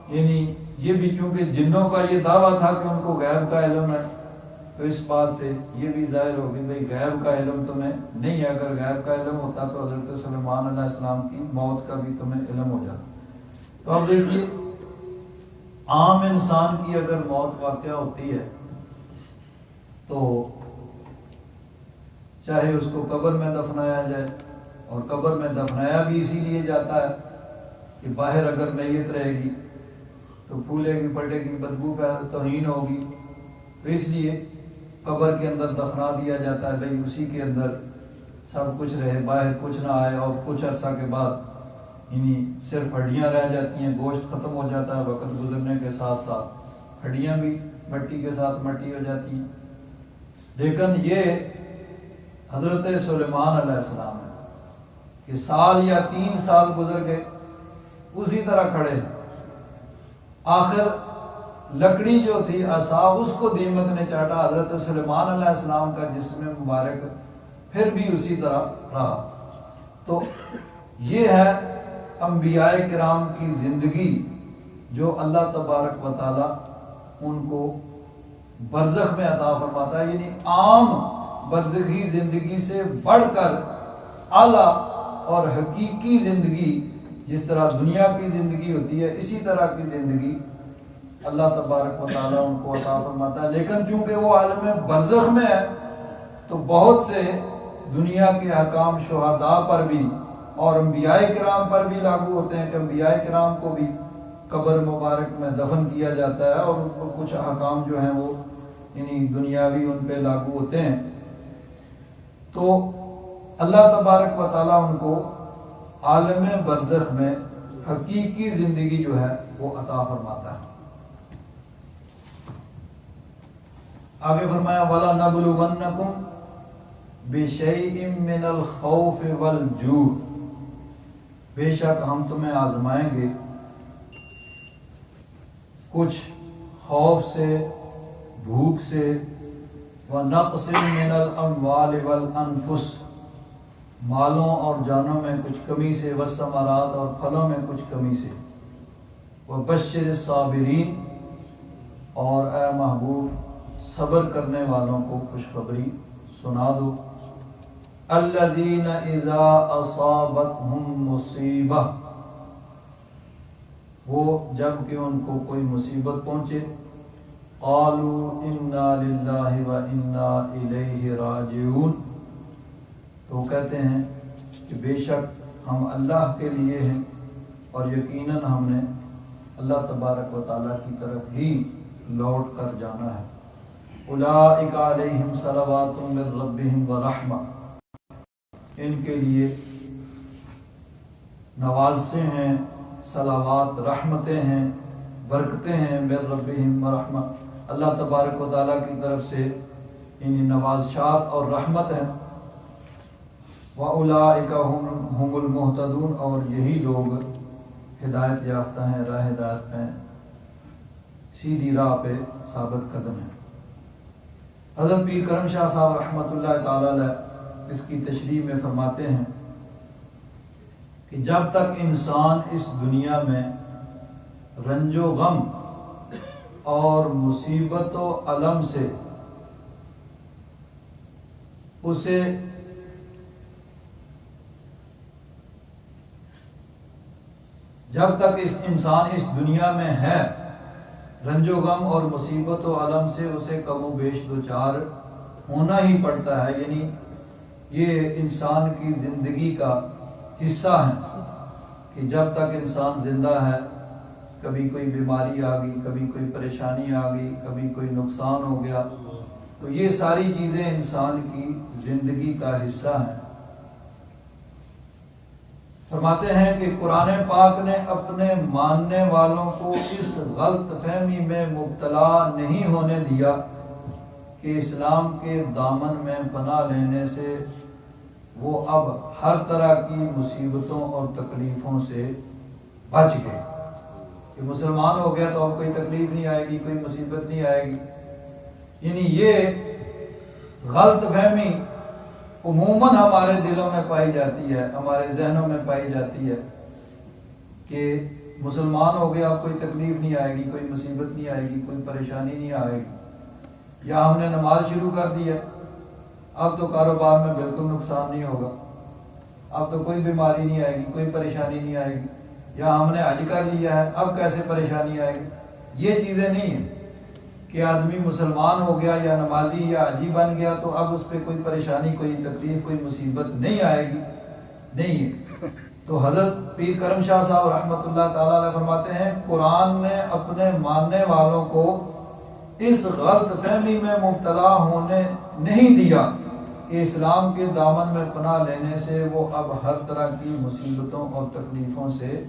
یعنی یہ بھی چونکہ جنوں کا یہ دعویٰ تھا کہ ان کو غیب کا علم ہے، تو اس بات سے یہ بھی ظاہر ہو کہ بھئی غیب کا علم تمہیں نہیں ہے، اگر غیب کا علم ہوتا تو حضرت سلیمان علیہ السلام کی موت کا بھی تمہیں علم ہو جاتا۔ تو اب دیکھیے، عام انسان کی اگر موت واقع ہوتی ہے تو چاہے اس کو قبر میں دفنایا جائے، اور قبر میں دفنایا بھی اسی لیے جاتا ہے کہ باہر اگر میت رہے گی تو پھولے گی، پھٹے گی، بدبو کا توہین ہوگی، تو اس لیے قبر کے اندر دفنا دیا جاتا ہے، بھئی اسی کے اندر سب کچھ رہے، باہر کچھ نہ آئے، اور کچھ عرصہ کے بعد یعنی صرف ہڈیاں رہ جاتی ہیں، گوشت ختم ہو جاتا ہے وقت گزرنے کے ساتھ ساتھ، ہڈیاں بھی مٹی کے ساتھ مٹی ہو جاتی ہیں۔ لیکن یہ حضرت سلیمان علیہ السلام ہے کہ سال یا 3 سال گزر گئے اسی طرح کھڑے ہیں، آخر لکڑی جو تھی عصا، اس کو دیمک نے چاٹا، حضرت سلیمان علیہ السلام کا جسم مبارک پھر بھی اسی طرح رہا۔ تو یہ ہے انبیاء کرام کی زندگی جو اللہ تبارک و تعالی ان کو برزخ میں عطا فرماتا ہے، یعنی عام برزخی زندگی سے بڑھ کر اعلیٰ اور حقیقی زندگی، جس طرح دنیا کی زندگی ہوتی ہے اسی طرح کی زندگی اللہ تبارک و تعالیٰ ان کو عطا فرماتا ہے۔ لیکن چونکہ وہ عالم برزخ میں ہے تو بہت سے دنیا کے احکام شہداء پر بھی اور انبیاء کرام پر بھی لاگو ہوتے ہیں، کہ انبیاء کرام کو بھی قبر مبارک میں دفن کیا جاتا ہے، اور کچھ احکام جو ہیں وہ یعنی دنیاوی ان پہ لاگو ہوتے ہیں۔ تو اللہ تبارک و تعالیٰ ان کو عالم برزخ میں حقیقی زندگی جو ہے وہ عطا فرماتا ہے۔ آگے فرمایا وَلَنَبْلُوَنَّكُمْ بِشَيْءٍ مِّنَ الْخَوْفِ وَالْجُوعِ، بے شک ہم تمہیں آزمائیں گے کچھ خوف سے، بھوک سے، وَنَقْصٍ مِّنَ الْأَمْوَالِ وَالْأَنفُسِ، مالوں اور جانوں میں کچھ کمی سے، والثمرات اور پھلوں میں کچھ کمی سے، وَبَشِّرِ الصَّابِرِينَ، اور اے محبوب صبر کرنے والوں کو خوشخبری سنا دو، الذین اذا اصابتہم مصیبہ، وہ جب کہ ان کو کوئی مصیبت پہنچے، قالوا انا للہ و انا الیہ راجعون، تو کہتے ہیں کہ بے شک ہم اللہ کے لیے ہیں اور یقیناً ہم نے اللہ تبارک و تعالیٰ کی طرف ہی لوٹ کر جانا ہے۔ اولئک علیہم صلوات من ربہم ورحمہ، ان کے لیے نوازشیں ہیں، صلوات رحمتیں ہیں، برکتیں ہیں، من ربہم ورحمہ، اللہ تبارک و تعالیٰ کی طرف سے یعنی نوازشات اور رحمت ہیں۔ وَأُولَٰئِكَ هُمُ الْمُهْتَدُونَ، اور یہی لوگ ہدایت یافتہ ہیں، راہ ہدایت میں سیدھی راہ پہ ثابت قدم ہیں۔ حضرت پیر کرم شاہ صاحب رحمۃ اللہ تعالی علیہ اس کی تشریح میں فرماتے ہیں کہ جب تک انسان اس دنیا میں رنج و غم اور مصیبت و الم سے اسے جب تک اس انسان اس دنیا میں ہے، رنج و غم اور مصیبت و علم سے اسے کم و بیش دوچار ہونا ہی پڑتا ہے، یعنی یہ انسان کی زندگی کا حصہ ہے کہ جب تک انسان زندہ ہے کبھی کوئی بیماری آ گئی، کبھی کوئی پریشانی آ گئی، کبھی کوئی نقصان ہو گیا، تو یہ ساری چیزیں انسان کی زندگی کا حصہ ہیں۔ فرماتے ہیں کہ قرآن پاک نے اپنے ماننے والوں کو اس غلط فہمی میں مبتلا نہیں ہونے دیا کہ اسلام کے دامن میں پناہ لینے سے وہ اب ہر طرح کی مصیبتوں اور تکلیفوں سے بچ گئے، کہ مسلمان ہو گیا تو اب کوئی تکلیف نہیں آئے گی، کوئی مصیبت نہیں آئے گی۔ یعنی یہ غلط فہمی عموماً ہمارے دلوں میں پائی جاتی ہے، ہمارے ذہنوں میں پائی جاتی ہے کہ مسلمان ہو گیا اب کوئی تکلیف نہیں آئے گی، کوئی مصیبت نہیں آئے گی، کوئی پریشانی نہیں آئے گی، یا ہم نے نماز شروع کر دی ہے اب تو کاروبار میں بالکل نقصان نہیں ہوگا، اب تو کوئی بیماری نہیں آئے گی، کوئی پریشانی نہیں آئے گی، یا ہم نے حج کر لیا ہے اب کیسے پریشانی آئے گی۔ یہ چیزیں نہیں ہیں کہ آدمی مسلمان ہو گیا یا نمازی یا حجی بن گیا تو اب اس پہ کوئی پریشانی، کوئی تکلیف، کوئی مصیبت نہیں آئے گی، نہیں ہے۔ تو حضرت پیر کرم شاہ صاحب رحمۃ اللہ تعالی علیہ فرماتے ہیں قرآن نے اپنے ماننے والوں کو اس غلط فہمی میں مبتلا ہونے نہیں دیا کہ اسلام کے دامن میں پناہ لینے سے وہ اب ہر طرح کی مصیبتوں اور تکلیفوں سے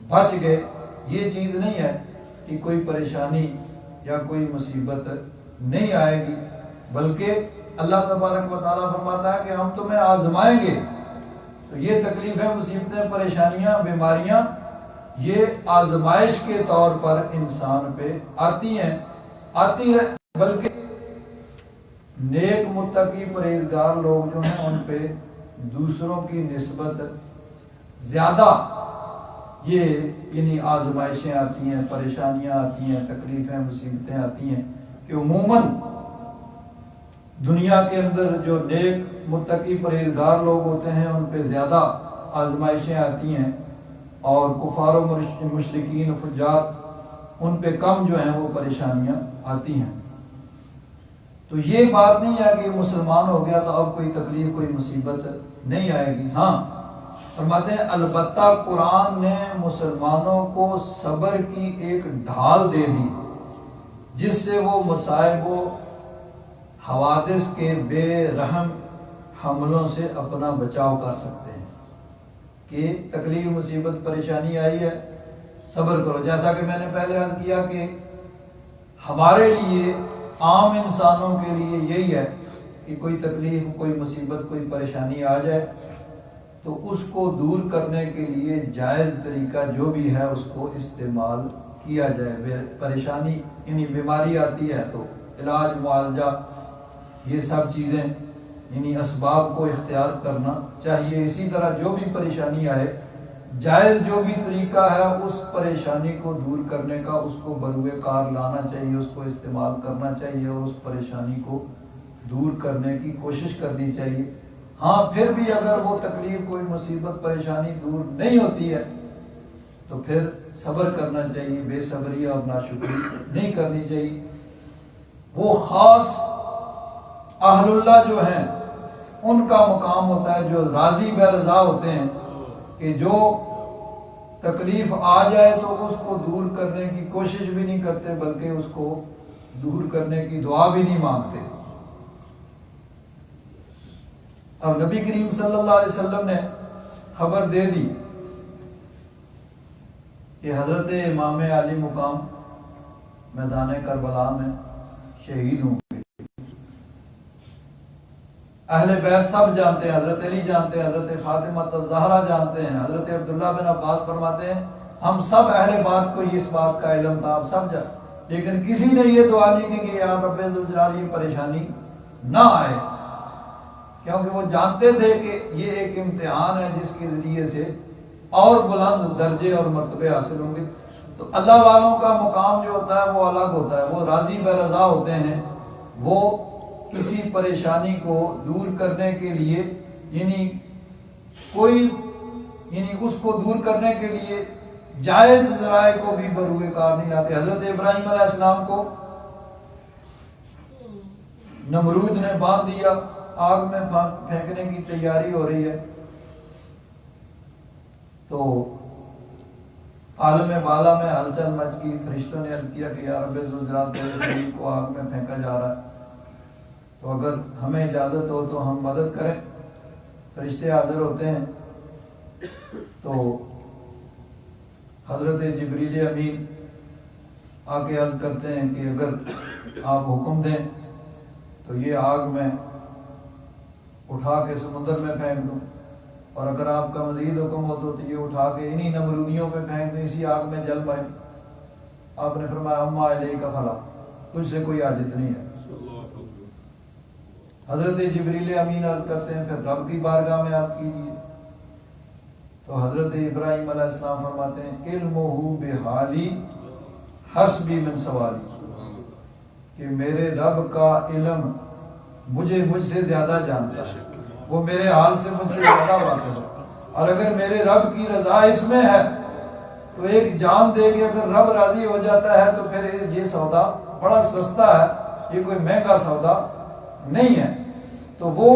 بچ گئے۔ یہ چیز نہیں ہے کہ کوئی پریشانی یا کوئی مصیبت نہیں آئے گی، بلکہ اللہ تبارک و تعالیٰ فرماتا ہے کہ ہم تمہیں آزمائیں گے۔ تو یہ تکلیفیں، مصیبتیں، پریشانیاں، بیماریاں یہ آزمائش کے طور پر انسان پہ آتی ہیں، بلکہ نیک متقی پرہیزگار لوگ جو ہیں ان پہ دوسروں کی نسبت زیادہ یہ یعنی آزمائشیں آتی ہیں، پریشانیاں آتی ہیں، تکلیفیں، مصیبتیں آتی ہیں، کہ عموماً دنیا کے اندر جو نیک متقی پرہیزگار لوگ ہوتے ہیں ان پہ زیادہ آزمائشیں آتی ہیں، اور کفار و مشرکین فجار ان پہ کم جو ہیں وہ پریشانیاں آتی ہیں۔ تو یہ بات نہیں ہے کہ مسلمان ہو گیا تو اب کوئی تکلیف، کوئی مصیبت نہیں آئے گی۔ ہاں فرماتے ہیں البتہ قرآن نے مسلمانوں کو صبر کی ایک ڈھال دے دی جس سے وہ مصائب و حوادث کے بے رحم حملوں سے اپنا بچاؤ کر سکتے ہیں، کہ تکلیف، مصیبت، پریشانی آئی ہے، صبر کرو۔ جیسا کہ میں نے پہلے عرض کیا کہ ہمارے لیے، عام انسانوں کے لیے یہی ہے کہ کوئی تکلیف، کوئی مصیبت، کوئی پریشانی آ جائے تو اس کو دور کرنے کے لیے جائز طریقہ جو بھی ہے اس کو استعمال کیا جائے۔ پریشانی یعنی بیماری آتی ہے تو علاج، معالجہ، یہ سب چیزیں یعنی اسباب کو اختیار کرنا چاہیے۔ اسی طرح جو بھی پریشانی آئے، جائز جو بھی طریقہ ہے اس پریشانی کو دور کرنے کا اس کو بروئے کار لانا چاہیے، اس کو استعمال کرنا چاہیے اور اس پریشانی کو دور کرنے کی کوشش کرنی چاہیے۔ ہاں پھر بھی اگر وہ تکلیف، کوئی مصیبت، پریشانی دور نہیں ہوتی ہے تو پھر صبر کرنا چاہیے، بے صبری اور ناشکری نہیں کرنی چاہیے۔ وہ خاص اہل اللہ جو ہیں ان کا مقام ہوتا ہے جو راضی بے رضا ہوتے ہیں، کہ جو تکلیف آ جائے تو اس کو دور کرنے کی کوشش بھی نہیں کرتے بلکہ اس کو دور کرنے کی دعا بھی نہیں مانگتے۔ اب نبی کریم صلی اللہ علیہ وسلم نے خبر دے دی کہ حضرت امام علی مقام میدان کربلا میں شہید ہوں گے، اہل بیت سب جانتے ہیں، حضرت علی جانتے ہیں، حضرت فاطمہ الزہرا جانتے ہیں، حضرت عبداللہ بن عباس فرماتے ہیں ہم سب اہل بات کو اس بات کا علم تھا، ہم سب لیکن کسی نے یہ دعا نہیں کی کہ یا رب ذوالجلال یہ پریشانی نہ آئے، کیونکہ وہ جانتے تھے کہ یہ ایک امتحان ہے جس کے ذریعے سے اور بلند درجے اور مرتبے حاصل ہوں گے۔ تو اللہ والوں کا مقام جو ہوتا ہے وہ الگ ہوتا ہے، وہ راضی برضا ہوتے ہیں، وہ کسی پریشانی کو دور کرنے کے لیے اس کو دور کرنے کے لیے جائز ذرائع کو بھی بروئے کار نہیں لاتے۔ حضرت ابراہیم علیہ السلام کو نمرود نے باندھ دیا، آگ میں پھینکنے کی تیاری ہو رہی ہے، تو عالم بالا میں ہلچل مچ گئی، فرشتوں نے عرض کیا کہ یا رب ذوالجلال تیرے خلیل کو آگ میں پھینکا جا رہا ہے، تو اگر ہمیں اجازت ہو تو ہم مدد کریں۔ فرشتے حاضر ہوتے ہیں تو حضرت جبریل امین آ کے عرض کرتے ہیں کہ اگر آپ حکم دیں تو یہ آگ میں اٹھا کے سمندر میں پھینک دوں، اور اگر آپ کا مزید حکم ہو تو یہ اٹھا کے انہی نمرودیوں پہ پھینک دیں، اسی آگ میں جل پائیں۔ آپ نے فرمایا اما الیک فلا، تجھ سے کوئی حاجت نہیں ہے۔ حضرت جبریل امین عرض کرتے ہیں پھر رب کی بارگاہ میں عرض کیجیے، تو حضرت ابراہیم علیہ السلام فرماتے ہیں علمہ بحالی حسبی من سوالی، کہ میرے رب کا علم مجھ سے زیادہ جانتا ہے، وہ میرے حال سے مجھ سے زیادہ واقف ہے، اور اگر میرے رب کی رضا اس میں ہے تو ایک جان دے کے اگر رب راضی ہو جاتا ہے تو پھر یہ سودا بڑا سستا ہے، یہ کوئی مہنگا سودا نہیں ہے۔ تو وہ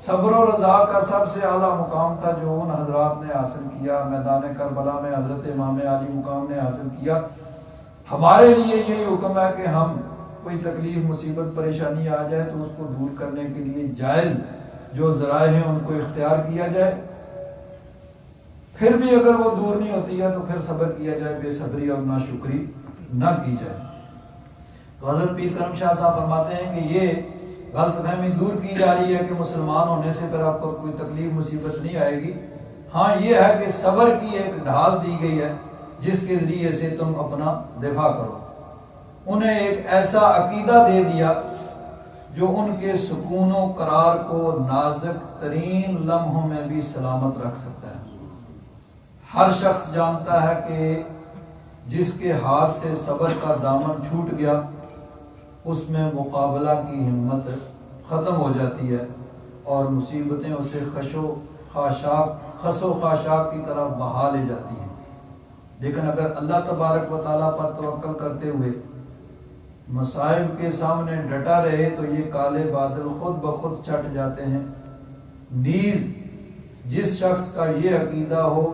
صبر و رضا کا سب سے اعلیٰ مقام تھا جو ان حضرات نے حاصل کیا، میدان کربلا میں حضرت امام علی مقام نے حاصل کیا۔ ہمارے لیے یہی حکم ہے کہ ہم کوئی تکلیف مصیبت پریشانی آ جائے تو اس کو دور کرنے کے لیے جائز جو ذرائع ہیں ان کو اختیار کیا جائے، پھر بھی اگر وہ دور نہیں ہوتی ہے تو پھر صبر کیا جائے، بے صبری اور ناشکری نہ کی جائے۔ تو حضرت پیر کرم شاہ صاحب فرماتے ہیں کہ یہ غلط فہمی دور کی جا رہی ہے کہ مسلمان ہونے سے پھر آپ کو کوئی تکلیف مصیبت نہیں آئے گی، ہاں یہ ہے کہ صبر کی ایک ڈھال دی گئی ہے جس کے ذریعے سے تم اپنا دفاع کرو۔ انہیں ایک ایسا عقیدہ دے دیا جو ان کے سکون و قرار کو نازک ترین لمحوں میں بھی سلامت رکھ سکتا ہے۔ ہر شخص جانتا ہے کہ جس کے ہاتھ سے صبر کا دامن چھوٹ گیا اس میں مقابلہ کی ہمت ختم ہو جاتی ہے اور مصیبتیں اسے خس و خاشاک کی طرف بہا لے جاتی ہیں۔ لیکن اگر اللہ تبارک و تعالیٰ پر توکل کرتے ہوئے مصائب کے سامنے ڈٹا رہے تو یہ کالے بادل خود بخود چھٹ جاتے ہیں۔ نیز جس شخص کا یہ عقیدہ ہو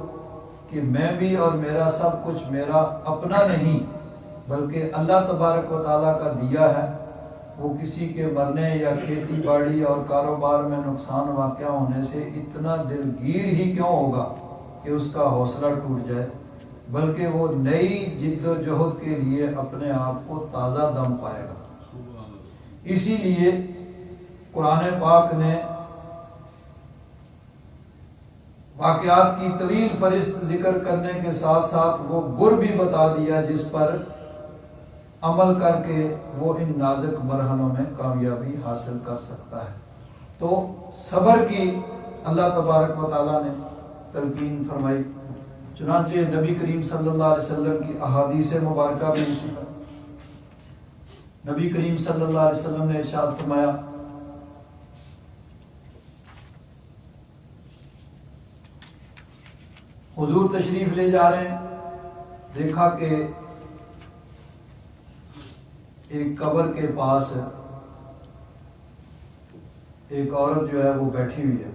کہ میں بھی اور میرا سب کچھ میرا اپنا نہیں بلکہ اللہ تبارک و تعالیٰ کا دیا ہے، وہ کسی کے مرنے یا کھیتی باڑی اور کاروبار میں نقصان واقع ہونے سے اتنا دلگیر ہی کیوں ہوگا کہ اس کا حوصلہ ٹوٹ جائے، بلکہ وہ نئی جد و جہد کے لیے اپنے آپ کو تازہ دم پائے گا۔ اسی لیے قرآن پاک نے واقعات کی طویل فہرست ذکر کرنے کے ساتھ ساتھ وہ گر بھی بتا دیا جس پر عمل کر کے وہ ان نازک مرحلوں میں کامیابی حاصل کر سکتا ہے۔ تو صبر کی اللہ تبارک و تعالیٰ نے تلقین فرمائی، چنانچہ نبی کریم صلی اللہ علیہ وسلم کی احادیث مبارکہ بھی اسی پر، نبی کریم صلی اللہ علیہ وسلم نے ارشاد فرمایا حضور تشریف لے جا رہے ہیں، دیکھا کہ ایک قبر کے پاس ایک عورت جو ہے وہ بیٹھی ہوئی ہے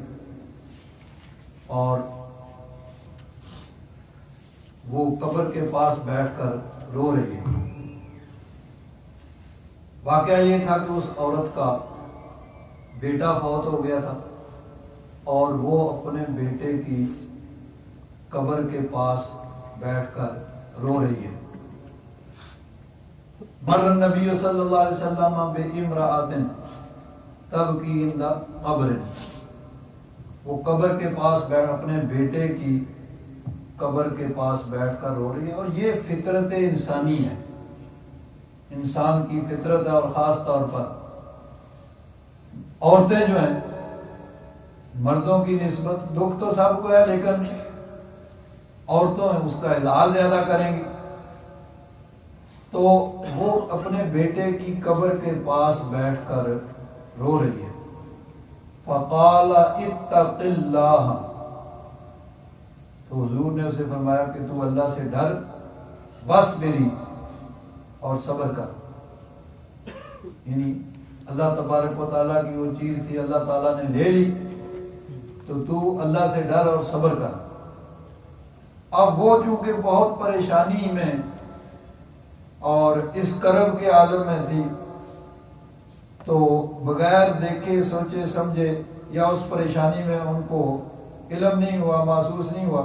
اور وہ قبر کے پاس بیٹھ کر رو رہی ہے۔ واقعہ یہ تھا کہ اس عورت کا بیٹا فوت ہو گیا تھا اور وہ اپنے بیٹے کی قبر کے پاس بیٹھ کر رو رہی ہے۔ مر النبی صلی اللہ علیہ وسلم بامرأۃ تبکی عند قبر، وہ قبر کے پاس بیٹھ، اپنے بیٹے کی قبر کے پاس بیٹھ کر رو رہی ہے. اور یہ فطرت انسانی ہے، انسان کی فطرت ہے. اور خاص طور پر عورتیں جو ہیں مردوں کی نسبت دکھ تو سب کو ہے، لیکن عورتوں اس کا اظہار زیادہ کریں گی. تو وہ اپنے بیٹے کی قبر کے پاس بیٹھ کر رو رہی ہے. فقال اتق اللہ، تو حضور نے اسے فرمایا کہ تو اللہ سے ڈر، بس میری، اور صبر کر. یعنی اللہ تبارک و تعالیٰ کی وہ چیز تھی، اللہ تعالیٰ نے لے لی، تو اللہ سے ڈر اور صبر کر. اب وہ چونکہ بہت پریشانی میں اور اس کرب کے عالم میں تھی، تو بغیر دیکھے سوچے سمجھے یا اس پریشانی میں ان کو علم نہیں ہوا، محسوس نہیں ہوا،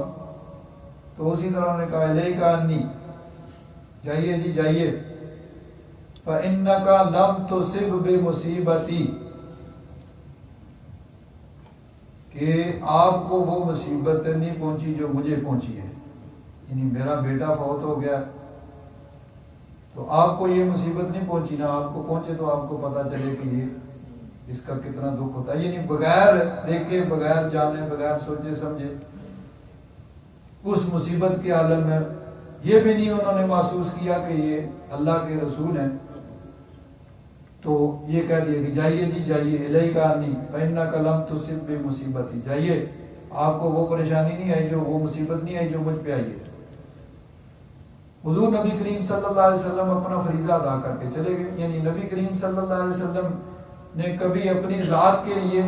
تو اسی طرح انہوں نے کہا الیک انی، جائیے جی جائیے، فإنک لم تصب بمصیبتی، کہ آپ کو وہ مصیبت نہیں پہنچی جو مجھے پہنچی ہے. یعنی میرا بیٹا فوت ہو گیا تو آپ کو یہ مصیبت نہیں پہنچی، نہ آپ کو پہنچے تو آپ کو پتا چلے کہ یہ اس کا کتنا دکھ ہوتا ہے. یعنی بغیر دیکھے، بغیر جانے، بغیر سوچے سمجھے اس مصیبت کے عالم میں یہ بھی نہیں انہوں نے محسوس کیا کہ یہ اللہ کے رسول ہیں، تو یہ کہہ دیا کہ جائیے جی جائیے، الیک انی فإنک لم تصب بمصیبتی، جائیے، آپ کو وہ پریشانی نہیں آئی، جو وہ مصیبت نہیں آئی جو مجھ پہ آئی ہے. حضور نبی کریم صلی اللہ علیہ وسلم اپنا فریضہ ادا کر کے چلے گئے. یعنی نبی کریم صلی اللہ علیہ وسلم نے کبھی اپنی ذات کے لیے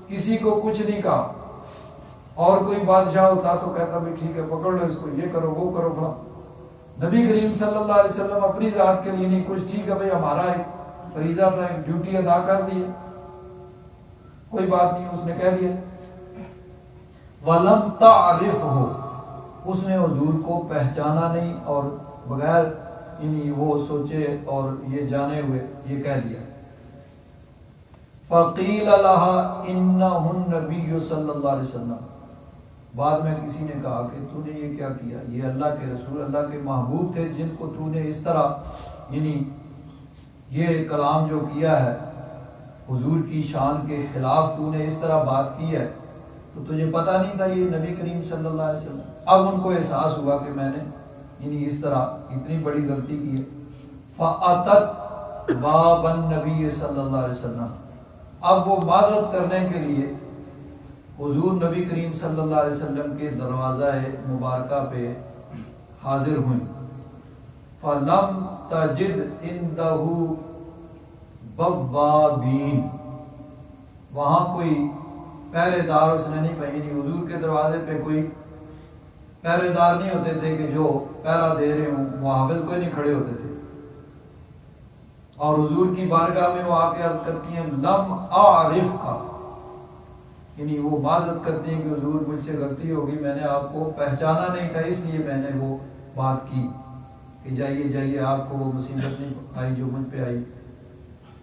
کسی کو کچھ نہیں کہا. اور کوئی بادشاہ ہوتا تو کہتا بھی ٹھیک ہے پکڑ لو اس کو، یہ کرو وہ کرو فلاں. نبی کریم صلی اللہ علیہ وسلم اپنی ذات کے لیے نہیں، کچھ ٹھیک ہے بھائی ہمارا ایک فریضہ تھا، ایک ڈیوٹی ادا کر دی، کوئی بات نہیں، اس نے کہہ دیا. وَلَمْ تَعْرِفْهُ، اس نے حضور کو پہچانا نہیں، اور بغیر یعنی وہ سوچے اور یہ جانے ہوئے یہ کہہ دیا. فَقِيلَ لَهَا إِنَّهُ النَّبِيُّ صلی اللہ علیہ وسلم، بعد میں کسی نے کہا کہ تو نے یہ کیا کیا، یہ اللہ کے رسول، اللہ کے محبوب تھے، جن کو تو نے اس طرح یعنی یہ کلام جو کیا ہے حضور کی شان کے خلاف، تو نے اس طرح بات کی ہے، تو تجھے پتہ نہیں تھا یہ نبی کریم صلی اللہ علیہ وسلم. اب ان کو احساس ہوا کہ میں نے یعنی اس طرح اتنی بڑی غلطی کی ہے. فَأَتَتْ بَابَ النَّبِيِّ صلی اللہ علیہ وسلم، اب وہ معذرت کرنے کے لیے حضور نبی کریم صلی اللہ علیہ وسلم کے دروازہ مبارکہ پہ حاضر ہوئیں. فَلَمْ تَجِدْ عِنْدَهُ بَوَّابِينَ، وہاں کوئی پہرے دار اس نے نہیں پائی. یعنی حضور کے دروازے پہ کوئی پہرے دار نہیں ہوتے تھے کہ جو پہرا دے رہے ہوں، محافظ کوئی نہیں کھڑے ہوتے تھے. اور حضور کی بارگاہ میں وہ آ کے عرض کرتی ہیں لم اعرف کا، یعنی وہ معذرت کرتی ہیں کہ حضور مجھ سے غلطی ہوگی، میں نے آپ کو پہچانا نہیں تھا، اس لیے میں نے وہ بات کی کہ جائیے جائیے، آپ کو وہ مصیبت نہیں آئی جو مجھ پہ آئی.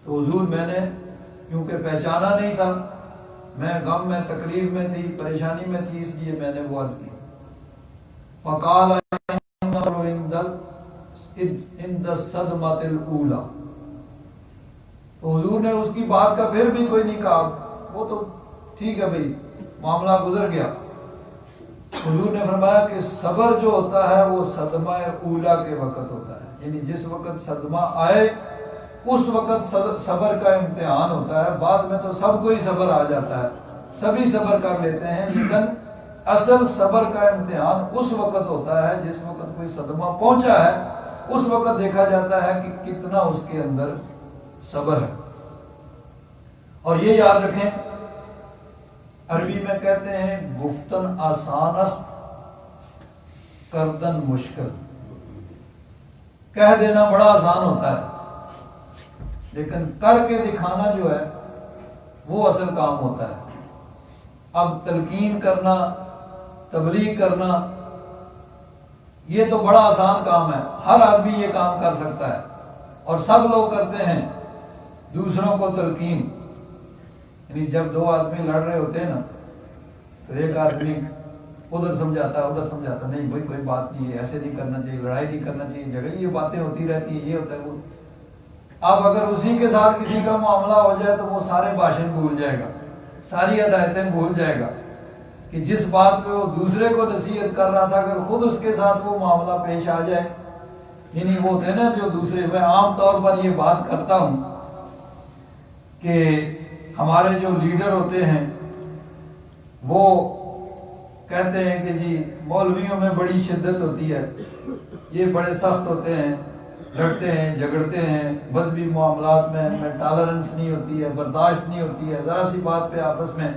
تو حضور میں نے کیونکہ پہچانا نہیں تھا، میں غم میں تکلیف میں تھی، پریشانی میں تھی، اس لیے میں نے وہ عرض کی. فقال عند الصدمۃ الاولى، تو حضور نے اس کی بات کا پھر بھی کوئی نہیں کہا، وہ تو ٹھیک ہے بھائی معاملہ گزر گیا. حضور نے فرمایا کہ صبر جو ہوتا ہے وہ صدمہ اولا کے وقت ہوتا ہے، یعنی جس وقت صدمہ آئے اس وقت صبر کا امتحان ہوتا ہے. بعد میں تو سب کو ہی صبر آ جاتا ہے، سبھی صبر کر لیتے ہیں، لیکن اصل صبر کا امتحان اس وقت ہوتا ہے جس وقت کوئی صدمہ پہنچا ہے، اس وقت دیکھا جاتا ہے کہ کتنا اس کے اندر صبر ہے. اور یہ یاد رکھیں، عربی میں کہتے ہیں گفتن آسان است کردن مشکل. کہہ دینا بڑا آسان ہوتا ہے، لیکن کر کے دکھانا جو ہے وہ اصل کام ہوتا ہے. اب تلقین کرنا، تبلیغ کرنا، یہ تو بڑا آسان کام ہے، ہر آدمی یہ کام کر سکتا ہے، اور سب لوگ کرتے ہیں دوسروں کو تلقین. یعنی جب دو آدمی لڑ رہے ہوتے ہیں نا تو ایک آدمی ادھر سمجھاتا ہے ادھر سمجھاتا نہیں بھائی کوئی بات نہیں ہے، ایسے نہیں کرنا چاہیے، لڑائی نہیں کرنا چاہیے، جگہ یہ باتیں ہوتی رہتی ہیں، یہ ہوتا ہے وہ۔ اب اگر اسی کے ساتھ کسی کا معاملہ ہو جائے تو وہ سارے بھاشن بھول جائے گا، ساری ہدایتیں بھول جائے گا کہ جس بات پہ وہ دوسرے کو نصیحت کر رہا تھا، اگر خود اس کے ساتھ وہ معاملہ پیش آ جائے، یعنی وہ ہوتے ہیں نا جو دوسرے، میں عام طور پر یہ بات کرتا ہوں کہ ہمارے جو لیڈر ہوتے ہیں وہ کہتے ہیں کہ جی مولویوں میں بڑی شدت ہوتی ہے، یہ بڑے سخت ہوتے ہیں، لڑتے ہیں جھگڑتے ہیں، مذہبی معاملات میں ان میں ٹالرنس نہیں ہوتی ہے، برداشت نہیں ہوتی ہے، ذرا سی بات پہ آپس میں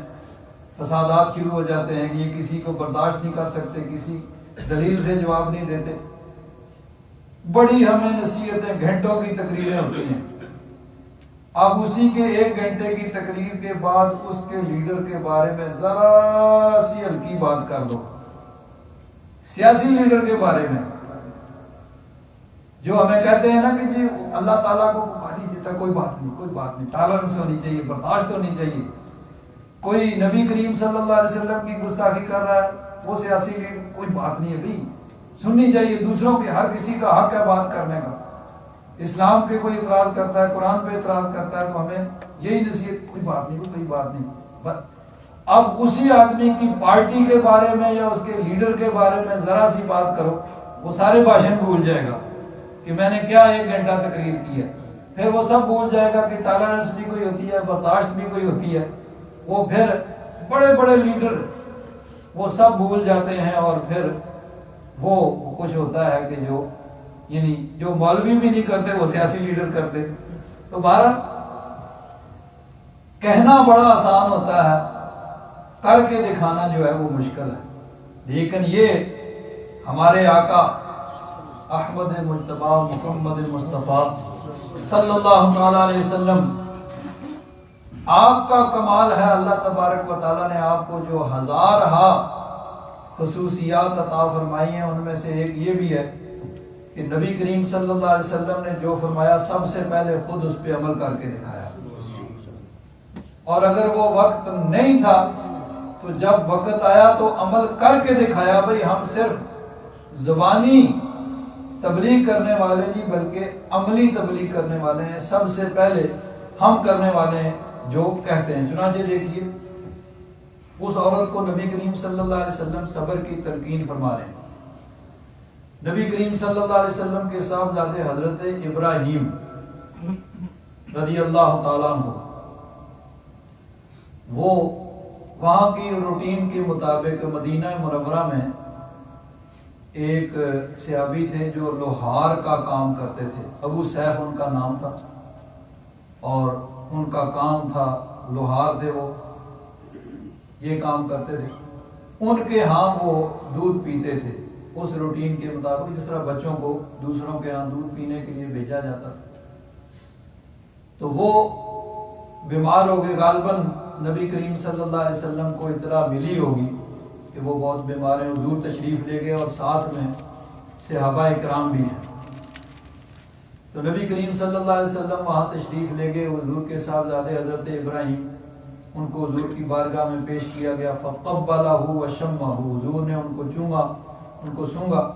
فسادات شروع ہو جاتے ہیں، یہ کسی کو برداشت نہیں کر سکتے، کسی دلیل سے جواب نہیں دیتے، بڑی ہمیں نصیحتیں، گھنٹوں کی تقریریں ہوتی ہیں۔ اب اسی کے 1 گھنٹے کی تقریر کے بعد اس کے لیڈر کے بارے میں ذرا سی ہلکی بات کر دو، سیاسی لیڈر کے بارے میں، جو ہمیں کہتے ہیں نا کہ جی اللہ تعالیٰ کو گالی دیتا، کوئی بات نہیں، کوئی بات نہیں، ٹالرنس ہونی چاہیے، برداشت ہونی چاہیے، کوئی نبی کریم صلی اللہ علیہ وسلم کی گستاخی کر رہا ہے وہ سیاسی لیڈر، کوئی بات نہیں ہے بھائی، سننی چاہیے، دوسروں کے، ہر کسی کا حق ہے بات کرنے کا، اسلام کے کوئی اعتراض کرتا ہے، قرآن پہ اعتراض کرتا ہے تو ہمیں یہی نصیحت، کوئی بات نہیں، کوئی بات نہیں۔ اب اسی آدمی کی پارٹی کے بارے میں یا اس کے لیڈر کے بارے میں ذرا سی بات کرو، وہ سارے بھاشن بھول جائے گا کہ میں نے کیا 1 گھنٹہ تقریر کی ہے، پھر وہ سب بھول جائے گا کہ ٹالرنس بھی کوئی ہوتی ہے، برداشت بھی کوئی ہوتی ہے، وہ پھر بڑے بڑے لیڈر وہ سب بھول جاتے ہیں، اور پھر وہ کچھ ہوتا ہے کہ جو یعنی جو مولوی بھی نہیں کرتے وہ سیاسی لیڈر کرتے۔ تو بہرحال کہنا بڑا آسان ہوتا ہے، کر کے دکھانا جو ہے وہ مشکل ہے، لیکن یہ ہمارے آقا احمد مجتبی محمد مصطفیٰ صلی اللہ تعالی علیہ وسلم، آپ کا کمال ہے، اللہ تبارک و تعالیٰ نے آپ کو جو ہزارہا خصوصیات عطا فرمائی ہیں، ان میں سے ایک یہ بھی ہے کہ نبی کریم صلی اللہ علیہ وسلم نے جو فرمایا سب سے پہلے خود اس پہ عمل کر کے دکھایا، اور اگر وہ وقت نہیں تھا تو جب وقت آیا تو عمل کر کے دکھایا۔ بھئی ہم صرف زبانی تبلیغ کرنے والے نہیں بلکہ عملی تبلیغ کرنے والے ہیں، سب سے پہلے ہم کرنے والے ہیں جو کہتے ہیں۔ چنانچہ دیکھیے اس عورت کو نبی کریم صلی اللہ علیہ وسلم صبر کی تلقین فرما رہے ہیں۔ نبی کریم صلی اللہ علیہ وسلم کے صاحبزادے حضرت ابراہیم رضی اللہ تعالیٰ عنہ، وہ وہاں کی روٹین کے مطابق مدینہ منورہ میں ایک صحابی تھے جو لوہار کا کام کرتے تھے، ابو سیف ان کا نام تھا، اور ان کا کام تھا، لوہار تھے وہ، یہ کام کرتے تھے۔ ان کے ہاں وہ دودھ پیتے تھے اس روٹین کے مطابق، جس طرح بچوں کو دوسروں کے ہاں دودھ پینے کے لیے بھیجا جاتا تھا۔ تو وہ بیمار ہو گئے، غالباً نبی کریم صلی اللہ علیہ وسلم کو اطلاع ملی ہوگی کہ وہ بہت بیمار ہیں، حضور تشریف لے گئے اور ساتھ میں صحابہ اکرام بھی ہیں۔ تو نبی کریم صلی اللہ علیہ وسلم وہاں تشریف لے گئے، حضور کے صاحبزادے حضرت ابراہیم، ان کو حضور کی بارگاہ میں پیش کیا گیا، فقبلہ وشمہ، حضور نے ان کو چوما، ان کو سونگا۔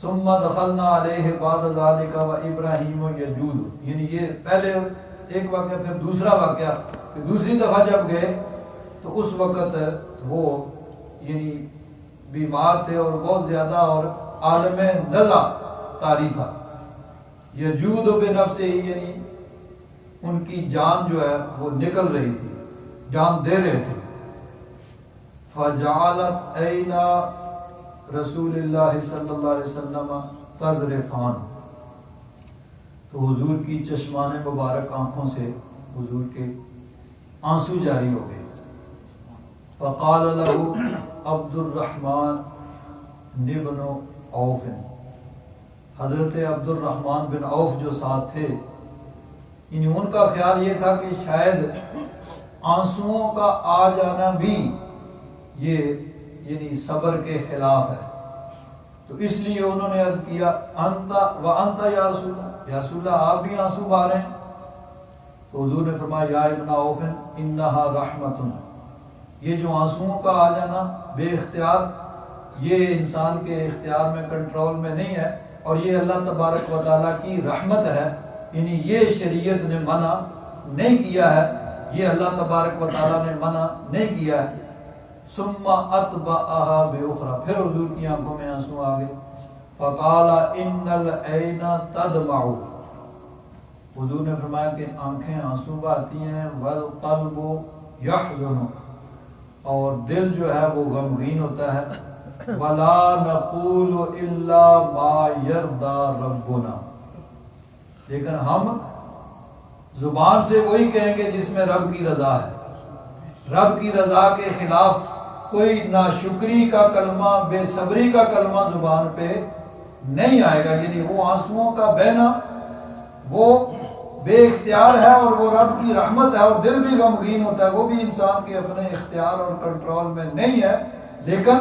ثم دخلنا علیہ بعد ذلک وابراہیم یجود، یعنی یہ پہلے ایک واقعہ، پھر دوسرا واقعہ کہ دوسری دفعہ جب گئے تو اس وقت وہ یعنی بیمار تھے اور بہت زیادہ، اور عالم نزع طاری تھا، یجود بنفسہ، یعنی ان کی جان جو ہے وہ نکل رہی تھی، جان دے رہے تھے۔ فجعلت عینا رسول اللہ صلی اللہ علیہ وسلم تذرفان، تو حضور کی چشمان مبارک آنکھوں سے حضور کے آنسو جاری ہو گئے۔ فقال له عبد الرحمن بن عوف، حضرت عبد الرحمن بن عوف جو ساتھ تھے، یعنی ان کا خیال یہ تھا کہ شاید آنسوؤں کا آ جانا بھی یہ یعنی صبر کے خلاف ہے، تو اس لیے انہوں نے عرض کیا انت و انت یا رسول اللہ، یا رسول اللہ آپ بھی آنسو بہا رہے ہیں؟ تو حضور نے فرمایا یا ابن عوف انہا رحمت، یہ جو آنسوؤں کا آ جانا بے اختیار، یہ انسان کے اختیار میں کنٹرول میں نہیں ہے، اور یہ اللہ تبارک و تعالیٰ کی رحمت ہے، یعنی یہ شریعت نے منع نہیں کیا ہے، یہ اللہ تبارک و تعالیٰ نے منع نہیں کیا ہے۔ ثم اتبعها باخرى، پھر حضور کی آنکھوں میں آنسو آ گئے۔ فقال ان العین تدمع، حضور نے فرمایا کہ آنکھیں آنسو بہاتی ہیں، والقلب یحزن، اور دل جو ہے وہ غمگین ہوتا ہے، ولا نقول الا ما یرضى ربنا، لیکن ہم زبان سے وہی کہیں گے جس میں رب کی رضا ہے۔ رب کی رضا کے خلاف کوئی ناشکری کا کلمہ، بے صبری کا کلمہ زبان پہ نہیں آئے گا، یعنی وہ آنسوؤں کا بہنا وہ بے اختیار ہے، اور وہ رب کی رحمت ہے، اور دل بھی غمگین ہوتا ہے، وہ بھی انسان کے اپنے اختیار اور کنٹرول میں نہیں ہے، لیکن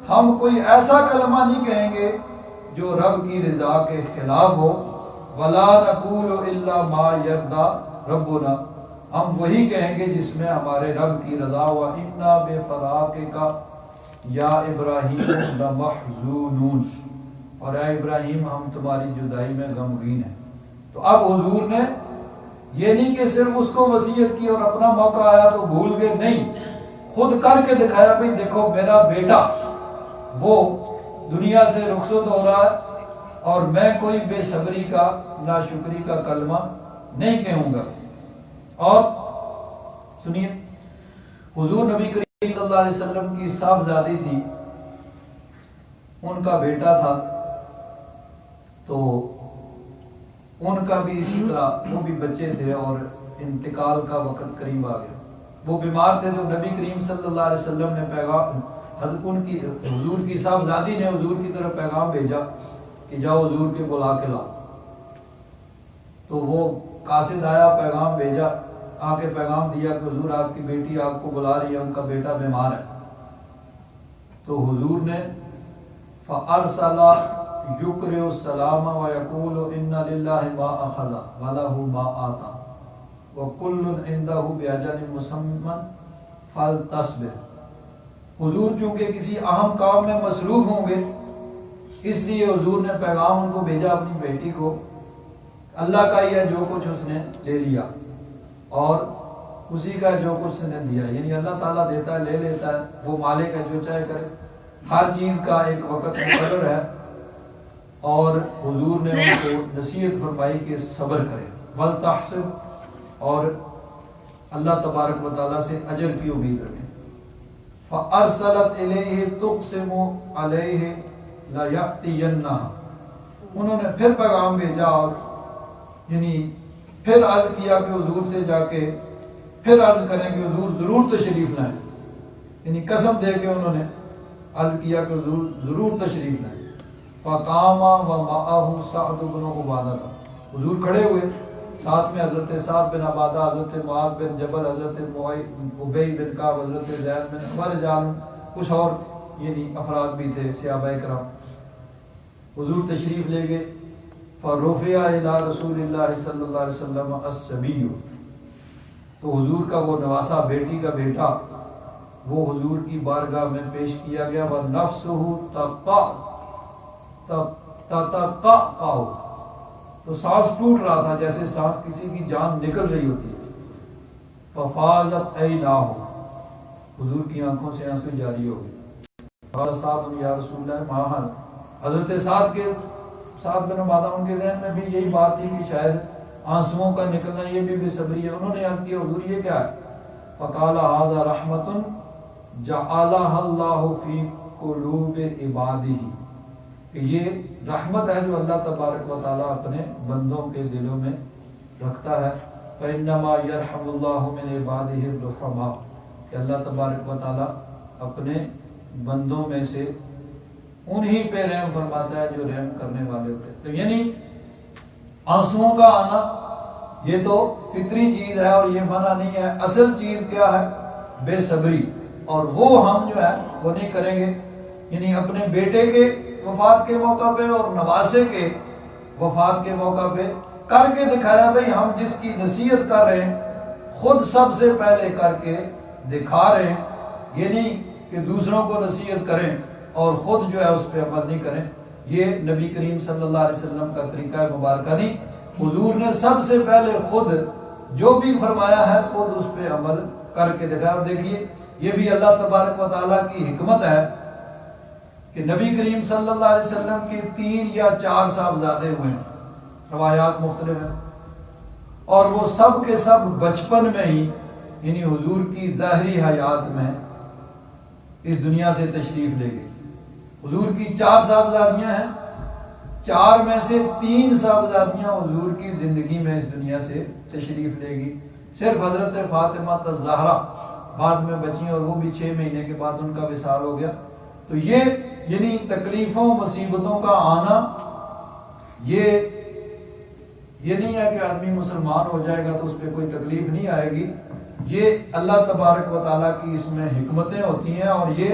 ہم کوئی ایسا کلمہ نہیں کہیں گے جو رب کی رضا کے خلاف ہو۔ ولا نقول الا ما یرضى ربنا، ہم وہی کہیں گے جس میں ہمارے رب کی رضا ہوا۔ انا بفراقک یا ابراہیم لمحزونون، اور اے ابراہیم ہم تمہاری جدائی میں غمگین ہیں۔ تو اب حضور نے یہ نہیں کہ صرف اس کو وصیت کی اور اپنا موقع آیا تو بھول گئے، نہیں، خود کر کے دکھایا، بھئی دیکھو میرا بیٹا وہ دنیا سے رخصت ہو رہا ہے، اور میں کوئی بے صبری کا، ناشکری کا کلمہ نہیں کہوں گا۔ اور سنیے، حضور نبی کریم صلی اللہ علیہ وسلم کی صاحبزادی تھی، ان کا بیٹا تھا، تو ان کا بھی اسی طرح وہ بھی بچے تھے، اور انتقال کا وقت قریب آ گیا، وہ بیمار تھے، تو نبی کریم صلی اللہ علیہ وسلم نے پیغام، ان کی حضور کی صاحبزادی نے حضور کی طرف پیغام بھیجا کہ جاؤ حضور کے بلا کے لاؤ۔ تو وہ قاصد آیا، پیغام بھیجا، آ کے پیغام دیا کہ حضور آپ کی بیٹی آپ کو بلا رہی ہے، ان کا بیٹا بیمار ہے۔ تو حضور نے فَأَرْسَلَ يُقْرِئُ السَّلَامَ وَيَقُولُ إِنَّ لِلَّهِ مَا أَخَذَ وَلَهُ مَا آتَى وَكُلٌّ عِندَهُ بِأَجَلٍ مُّسَمًّى فَلْتَصْبِرْ۔ حضور چونکہ کسی اہم کام میں مصروف ہوں گے، اس لیے حضور نے پیغام ان کو بھیجا اپنی بیٹی کو، اللہ کا ہی ہے جو کچھ اس نے لے لیا، اور اسی کا جو کچھ اس نے دیا، یعنی اللہ تعالیٰ دیتا ہے، لے لیتا ہے، وہ مالک ہے، جو چاہے کرے، ہر چیز کا ایک وقت مقرر ہے۔ اور حضور نے ان کو نصیحت فرمائی کہ صبر کرے، وَلْتَحْسِبْ، اور اللہ تبارک و تعالیٰ سے اجر کی امید رکھیں۔ فَأَرْسَلَتْ إِلَيْهِ تُقْسِمُ عَلَيْهِ لَيَأْتِيَنَّهَا، انہوں نے پھر پیغام بھیجا، اور یعنی پھر عرض کیا کہ حضور سے جا کے پھر عرض کریں کہ حضور ضرور تشریف لائیں، یعنی قسم دے کے انہوں نے عرض کیا کہ حضور ضرور تشریف لائیں۔ فَقَامَ وَمَعَهُ سَعْدُ بْنُ عُبَادَةَ، حضور کھڑے ہوئے، ساتھ میں حضرت سعد بن عبادہ، حضرت معاذ بن جبل، حضرت ابی بن کعب، حضرت زید بن ورجال، کچھ اور یعنی افراد بھی تھے صحابہ کرام۔ حضور تشریف لے گئے، فَرُفِعَ إِلَىٰ رَسُولِ اللَّهِ صلی اللہ علیہ وسلم الصَّبِيُّ، تو حضور کا وہ نواسا، بیٹی کا بیٹا، وہ حضور کی بارگاہ میں پیش کیا گیا، وَنَفْسُهُ تَتَقَّعُ، تو سانس ٹوٹ رہا تھا، جیسے سانس کسی کی جان نکل رہی ہوتی ہے۔ فَفَاضَتْ عَيْنَاهُ، حضور کی آنکھوں سے آنسو جاری ہو گئے۔ قال سعد یا رسول اللہ ما حال، حضرت سعد بن عبادہ، ان کے ذہن میں بھی یہی بات تھی کہ شاید آنسوؤں کا نکلنا یہ بھی بے صبری ہے۔ انہوں نے عرض کیا حضور یہ کیا ہے؟ فقال هذا رحمۃ جعلها اللہ فی قلوب عبادہ، کہ یہ رحمت ہے جو اللہ تبارک و تعالیٰ اپنے بندوں کے دلوں میں رکھتا ہے۔ فإنما يرحم اللہ من عبادہ الرحماء، کہ اللہ تبارک و تعالیٰ اپنے بندوں میں سے انہی پہ رحم فرماتا ہے جو رحم کرنے والے ہوتے ہیں۔ تو یعنی آنسوؤں کا آنا یہ تو فطری چیز ہے، اور یہ منع نہیں ہے۔ اصل چیز کیا ہے؟ بے صبری، اور وہ ہم جو ہے وہ نہیں کریں گے، یعنی اپنے بیٹے کے وفات کے موقع پہ اور نواسے کے وفات کے موقع پہ کر کے دکھایا بھئی ہم جس کی نصیحت کر رہے ہیں خود سب سے پہلے کر کے دکھا رہے ہیں، یہ نہیں کہ دوسروں کو نصیحت کریں اور خود جو ہے اس پہ عمل نہیں کریں. یہ نبی کریم صلی اللہ علیہ وسلم کا طریقہ مبارکہ نہیں. حضور نے سب سے پہلے خود جو بھی فرمایا ہے خود اس پہ عمل کر کے دکھایا. اور دیکھیے یہ بھی اللہ تبارک و تعالیٰ کی حکمت ہے کہ نبی کریم صلی اللہ علیہ وسلم کے 3 یا 4 صاحبزادے ہوئے ہیں، روایات مختلف ہیں، اور وہ سب کے سب بچپن میں ہی یعنی حضور کی ظاہری حیات میں اس دنیا سے تشریف لے گئے. حضور کی 4 صاحبزادیاں ہیں، 4 میں سے 3 صاحبزادیاں حضور کی زندگی میں اس دنیا سے تشریف لے گئی. صرف حضرت فاطمہ الزہرا بعد میں بچیں اور وہ بھی 6 مہینے کے بعد ان کا وصال ہو گیا. تو یہ یعنی تکلیفوں مصیبتوں کا آنا یہ نہیں ہے کہ آدمی مسلمان ہو جائے گا تو اس پہ کوئی تکلیف نہیں آئے گی. یہ اللہ تبارک و تعالیٰ کی اس میں حکمتیں ہوتی ہیں، اور یہ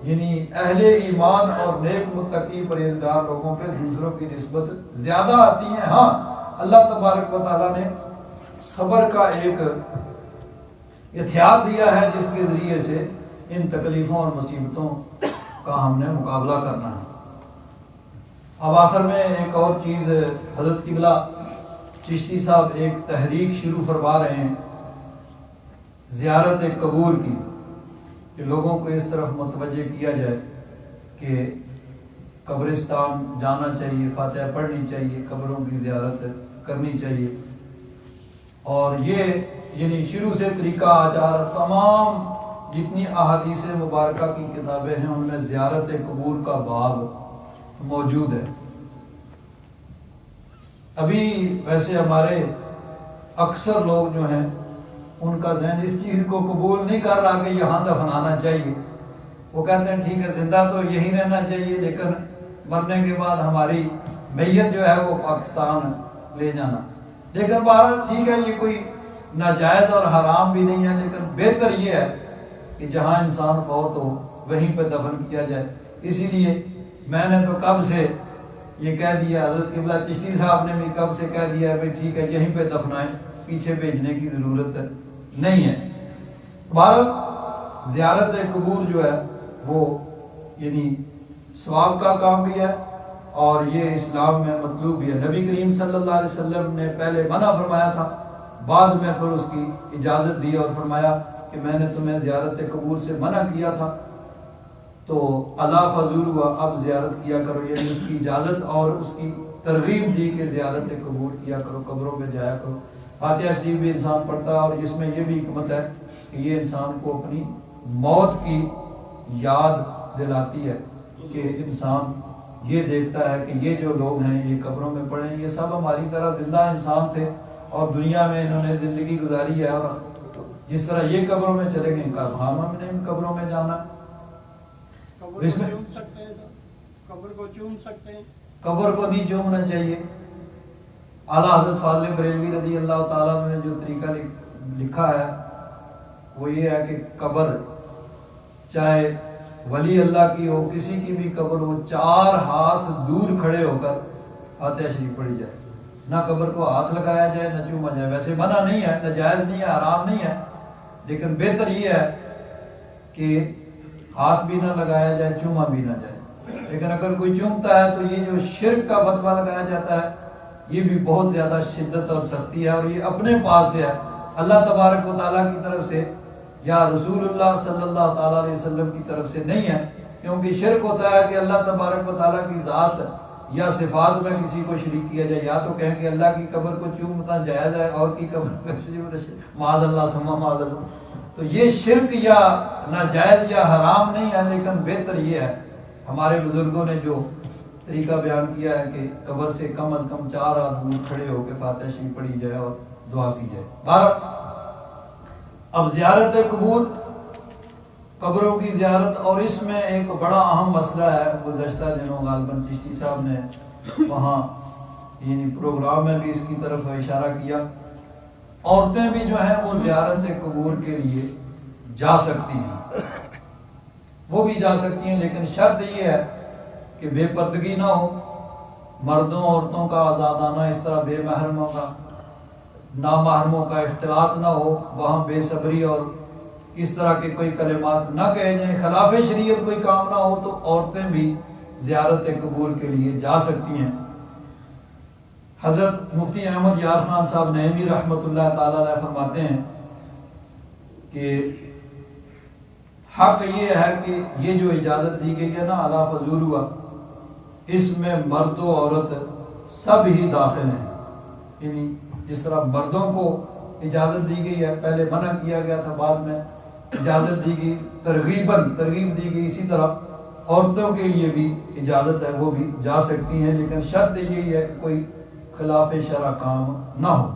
یعنی اہل ایمان اور نیک متقی پرہیزگار لوگوں پہ دوسروں کی نسبت زیادہ آتی ہیں. ہاں اللہ تبارک و تعالیٰ نے صبر کا ایک ہتھیار دیا ہے جس کے ذریعے سے ان تکلیفوں اور مصیبتوں کا ہم نے مقابلہ کرنا ہے. اب آخر میں ایک اور چیز حضرت قبلہ چشتی صاحب ایک تحریک شروع فرما رہے ہیں زیارت قبور کی، کہ لوگوں کو اس طرف متوجہ کیا جائے کہ قبرستان جانا چاہیے، فاتحہ پڑھنی چاہیے، قبروں کی زیارت کرنی چاہیے. اور یہ یعنی شروع سے طریقہ آ جا رہا. تمام جتنی احادیث مبارکہ کی کتابیں ہیں ان میں زیارت قبور کا باب موجود ہے. ابھی ویسے ہمارے اکثر لوگ جو ہیں ان کا ذہن اس چیز کو قبول نہیں کر رہا کہ یہاں دفنانا چاہیے. وہ کہتے ہیں ٹھیک ہے زندہ تو یہی رہنا چاہیے لیکن مرنے کے بعد ہماری میت جو ہے وہ پاکستان لے جانا. لیکن بہرحال ٹھیک ہے، یہ کوئی ناجائز اور حرام بھی نہیں ہے، لیکن بہتر یہ ہے کہ جہاں انسان فوت ہو وہیں پہ دفن کیا جائے. اسی لیے میں نے تو کب سے یہ کہہ دیا، حضرت قبلہ چشتی صاحب نے بھی کب سے کہہ دیا ہے بھائی ٹھیک ہے یہیں پہ دفنائیں، پیچھے بھیجنے کی ضرورت نہیں ہے. بہرحال زیارت قبور جو ہے وہ یعنی ثواب کا کام بھی ہے اور یہ اسلام میں مطلوب بھی ہے. نبی کریم صلی اللہ علیہ وسلم نے پہلے منع فرمایا تھا، بعد میں پھر اس کی اجازت دی اور فرمایا کہ میں نے تمہیں زیارت قبور سے منع کیا تھا تو اللہ فضول ہوا، اب زیارت کیا کرو. یعنی اس کی اجازت اور اس کی ترغیب دی کہ زیارت قبور کیا کرو، قبروں میں جایا کرو. فاتحہ شریف بھی انسان پڑھتا ہے اور اس میں یہ بھی حکمت ہے کہ یہ انسان کو اپنی موت کی یاد دلاتی ہے کہ انسان یہ دیکھتا ہے کہ یہ جو لوگ ہیں یہ قبروں میں پڑے ہیں، یہ سب ہماری طرح زندہ انسان تھے اور دنیا میں انہوں نے زندگی گزاری ہے، اور جس طرح یہ قبروں میں چلے گئے ہم نے ان قبروں میں جانا. اس میں قبر کو چوم سکتے ہیں، قبر کو نہیں چومنا چاہیے. اعلیٰ حضرت فاضل بریلوی رضی اللہ تعالیٰ نے جو طریقہ لکھا ہے وہ یہ ہے کہ قبر چاہے ولی اللہ کی ہو، کسی کی بھی قبر ہو، 4 ہاتھ دور کھڑے ہو کر فاتحہ شریف پڑھی جائے. نہ قبر کو ہاتھ لگایا جائے نہ چوما جائے. ویسے منع نہیں ہے، ناجائز نہیں ہے، حرام نہیں ہے، لیکن بہتر یہ ہے کہ ہاتھ بھی نہ لگایا جائے، چوما بھی نہ جائے. لیکن اگر کوئی چومتا ہے تو یہ جو شرک کا فتویٰ لگایا جاتا ہے یہ بھی بہت زیادہ شدت اور سختی ہے، اور یہ اپنے پاس سے ہے، اللہ تبارک و تعالیٰ کی طرف سے یا رسول اللہ صلی اللہ تعالیٰ علیہ وسلم کی طرف سے نہیں ہے. کیونکہ شرک ہوتا ہے کہ اللہ تبارک و تعالیٰ کی ذات یا صفات میں کسی کو شریک کیا جائے. یا تو کہیں کہ اللہ کی قبر کو چومنا جائز ہے اور کی قبر کو معاذ اللہ ثم معاذ اللہ. تو یہ شرک یا ناجائز یا حرام نہیں ہے، لیکن بہتر یہ ہے ہمارے بزرگوں نے جو طریقہ بیان کیا ہے کہ قبر سے کم از کم 4 ہاتھ دور کھڑے ہو کے فاتحہ شریف پڑھی جائے اور دعا کی جائے. اب زیارت قبور، قبروں کی زیارت، اور اس میں ایک بڑا اہم مسئلہ ہے. گزشتہ دنوں غالباً چشتی صاحب نے وہاں یعنی پروگرام میں بھی اس کی طرف اشارہ کیا. عورتیں بھی جو ہیں وہ زیارت قبور کے لیے جا سکتی ہیں، وہ بھی جا سکتی ہیں، لیکن شرط یہ ہے کہ بے پردگی نہ ہو، مردوں عورتوں کا آزادانہ اس طرح بے محرموں کا نامحرموں کا اختلاط نہ ہو، وہاں بے صبری اور اس طرح کے کوئی کلمات نہ کہے جائیں، خلاف شریعت کوئی کام نہ ہو، تو عورتیں بھی زیارت قبور کے لیے جا سکتی ہیں۔ حضرت مفتی احمد یار خان صاحب نعیمی رحمۃ اللہ تعالیٰ علیہ فرماتے ہیں کہ حق یہ ہے کہ یہ جو اجازت دی گئی ہے نا الا فزوروا، اس میں مرد و عورت سب ہی داخل ہیں، یعنی جس طرح مردوں کو اجازت دی گئی ہے، پہلے منع کیا گیا تھا، بعد میں اجازت دی گئی، ترغیب دی گئی، اسی طرح عورتوں کے لیے بھی اجازت ہے، وہ بھی جا سکتی ہیں، لیکن شرط یہی ہے کہ کوئی خلاف شرع کام نہ ہو۔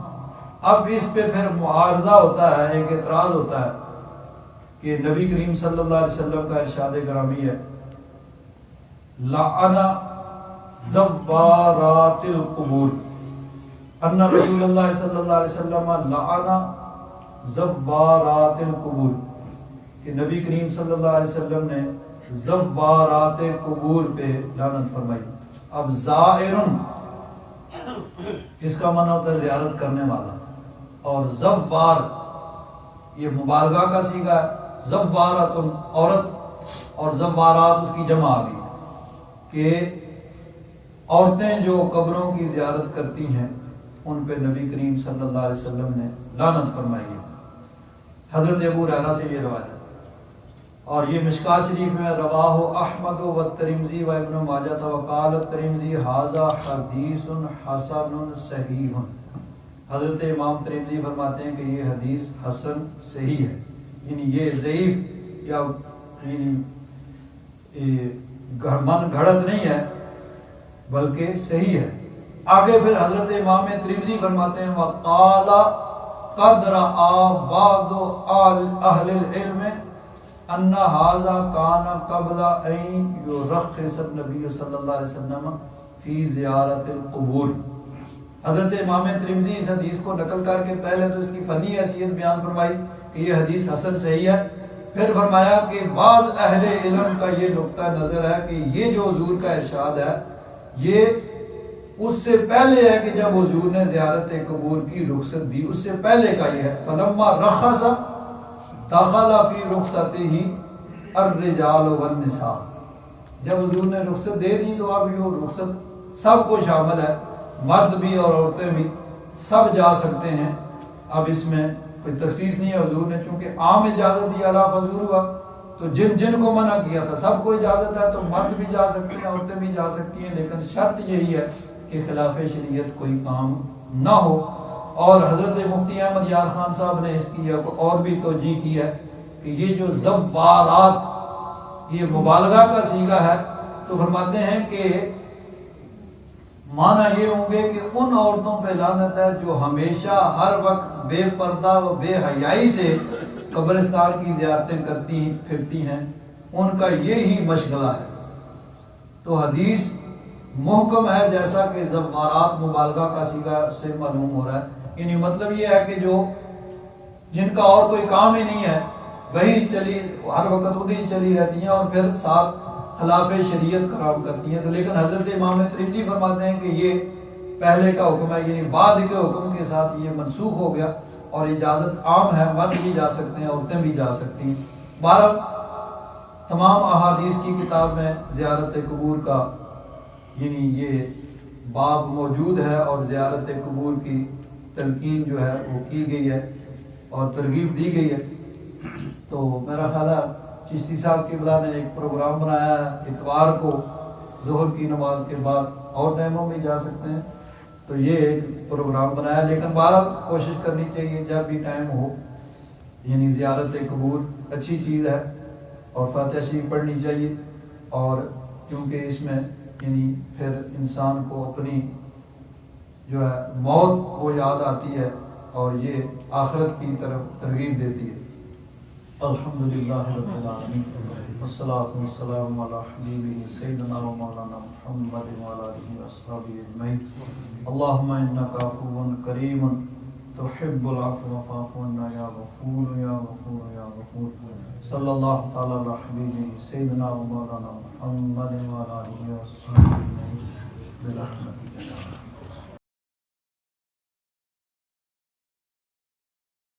اب اس پہ پھر معارضہ ہوتا ہے، ایک اعتراض ہوتا ہے کہ نبی کریم صلی اللہ علیہ وسلم کا ارشاد گرامی ہے لعن زوارات القبور، ان رسول اللہ صلی اللہ علیہ وسلم لعن زوارات القبور، کہ نبی کریم صلی اللہ علیہ وسلم نے زوارات قبور پہ لعنت فرمائی۔ اب زائر اس کا معنی ہوتا ہے زیارت کرنے والا، اور زوار یہ مبالغہ کا صیغہ ہے، زوارات عورت اور زوارات اس کی جمع آ گئی کہ عورتیں جو قبروں کی زیارت کرتی ہیں ان پہ نبی کریم صلی اللہ علیہ وسلم نے لعنت فرمائی ہے۔ حضرت ابو ہریرہ سے یہ روایت ہے، اور یہ مشکات شریف میں رواہ احمد و ترمذی و ابن ماجہ وقال الترمذی ھذا حدیث حسن صحیح۔ حضرت امام ترمذی فرماتے ہیں کہ یہ حدیث حسن صحیح ہے، یعنی یہ ضعیف یا من گھڑت نہیں ہے بلکہ صحیح ہے۔ آگے پھر حضرت امام ترمذی فرماتے ہیں وقال قد رأى بعض اہل العلم ان ھذا کان قبل ان یرخص النبی صلی اللہ علیہ وسلم فی زیارت القبور۔ حضرت امام ترمذی اس حدیث کو نقل کر کے پہلے تو اس کی فنی حیثیت بیان فرمائی کہ یہ حدیث حسن صحیح ہے، پھر فرمایا کہ بعض اہل علم کا یہ نقطہ نظر ہے کہ یہ جو حضور کا ارشاد ہے یہ اس سے پہلے ہے کہ جب حضور نے زیارت قبور کی رخصت دی، اس سے پہلے کا یہ ہے۔ فلما رخص دخل فی رخصتہ الرجال والنساء، جب حضور نے رخصت دے دی تو اب یہ رخصت سب کو شامل ہے، مرد بھی اور عورتیں بھی سب جا سکتے ہیں۔ اب اس میں کوئی تخصیص نہیں ہے، حضور نے چونکہ عام اجازت دی الا فزوروا، تو جن کو منع کیا تھا سب کو اجازت ہے، تو مرد بھی جا سکتے ہیں، عورتیں بھی جا سکتی ہیں، لیکن شرط یہی ہے کہ خلاف شریعت کوئی کام نہ ہو۔ اور حضرت مفتی احمد یار خان صاحب نے اس کی اور بھی توجیہ کی ہے کہ یہ جو زوارات یہ مبالغہ کا صیغہ ہے، تو فرماتے ہیں کہ معنی یہ ہوں گے کہ ان عورتوں پہ لعنت ہے جو ہمیشہ ہر وقت بے پردہ و بے حیائی سے قبرستان کی زیارتیں کرتی پھرتی ہیں، ان کا یہی مشغلہ ہے۔ تو حدیث محکم ہے، جیسا کہ زوارات مبالغہ کا صیغہ سے معلوم ہو رہا ہے، یعنی مطلب یہ ہے کہ جو جن کا اور کوئی کام ہی نہیں ہے وہی چلی ہر وقت ادھر چلی رہتی ہیں اور پھر ساتھ خلاف شریعت کام کرتی ہیں۔ تو لیکن حضرت امام ترمذی فرماتے ہیں کہ یہ پہلے کا حکم ہے، یعنی بعد کے حکم کے ساتھ یہ منسوخ ہو گیا اور اجازت عام ہے، مرد بھی جا سکتے ہیں، عورتیں بھی جا سکتی ہیں۔ بہرحال تمام احادیث کی کتاب میں زیارت قبور کا یعنی یہ باب موجود ہے، اور زیارت قبور کی تلقین جو ہے وہ کی گئی ہے اور ترغیب دی گئی ہے۔ تو میرا خیال ہے چشتی صاحب کی بلا نے ایک پروگرام بنایا ہے اتوار کو ظہر کی نماز کے بعد، اور ٹائموں میں جا سکتے ہیں، تو یہ ایک پروگرام بنایا، لیکن بہرحال کوشش کرنی چاہیے جب بھی ٹائم ہو، یعنی زیارت قبور اچھی چیز ہے اور فاتحہ شریف پڑھنی چاہیے، اور کیونکہ اس میں یعنی پھر انسان کو اپنی جو ہے موت وہ یاد آتی ہے اور یہ آخرت کی طرف ترغیب دیتی ہے۔ الحمدللہ رب العالمین والصلاة والسلام علی حبیبہ سیدنا و مولانا محمد وعلی آلہ وصحبہ اجمعین۔ اللہم انک عفو کریم تحب العفو فاعف عنا یا غفور یا غفور یا غفور۔ صلی اللہ تعالی علی حبیبہ سیدنا و مولانا محمد وعلی آلہ وصحبہ اجمعین برحمتہ۔ اللہ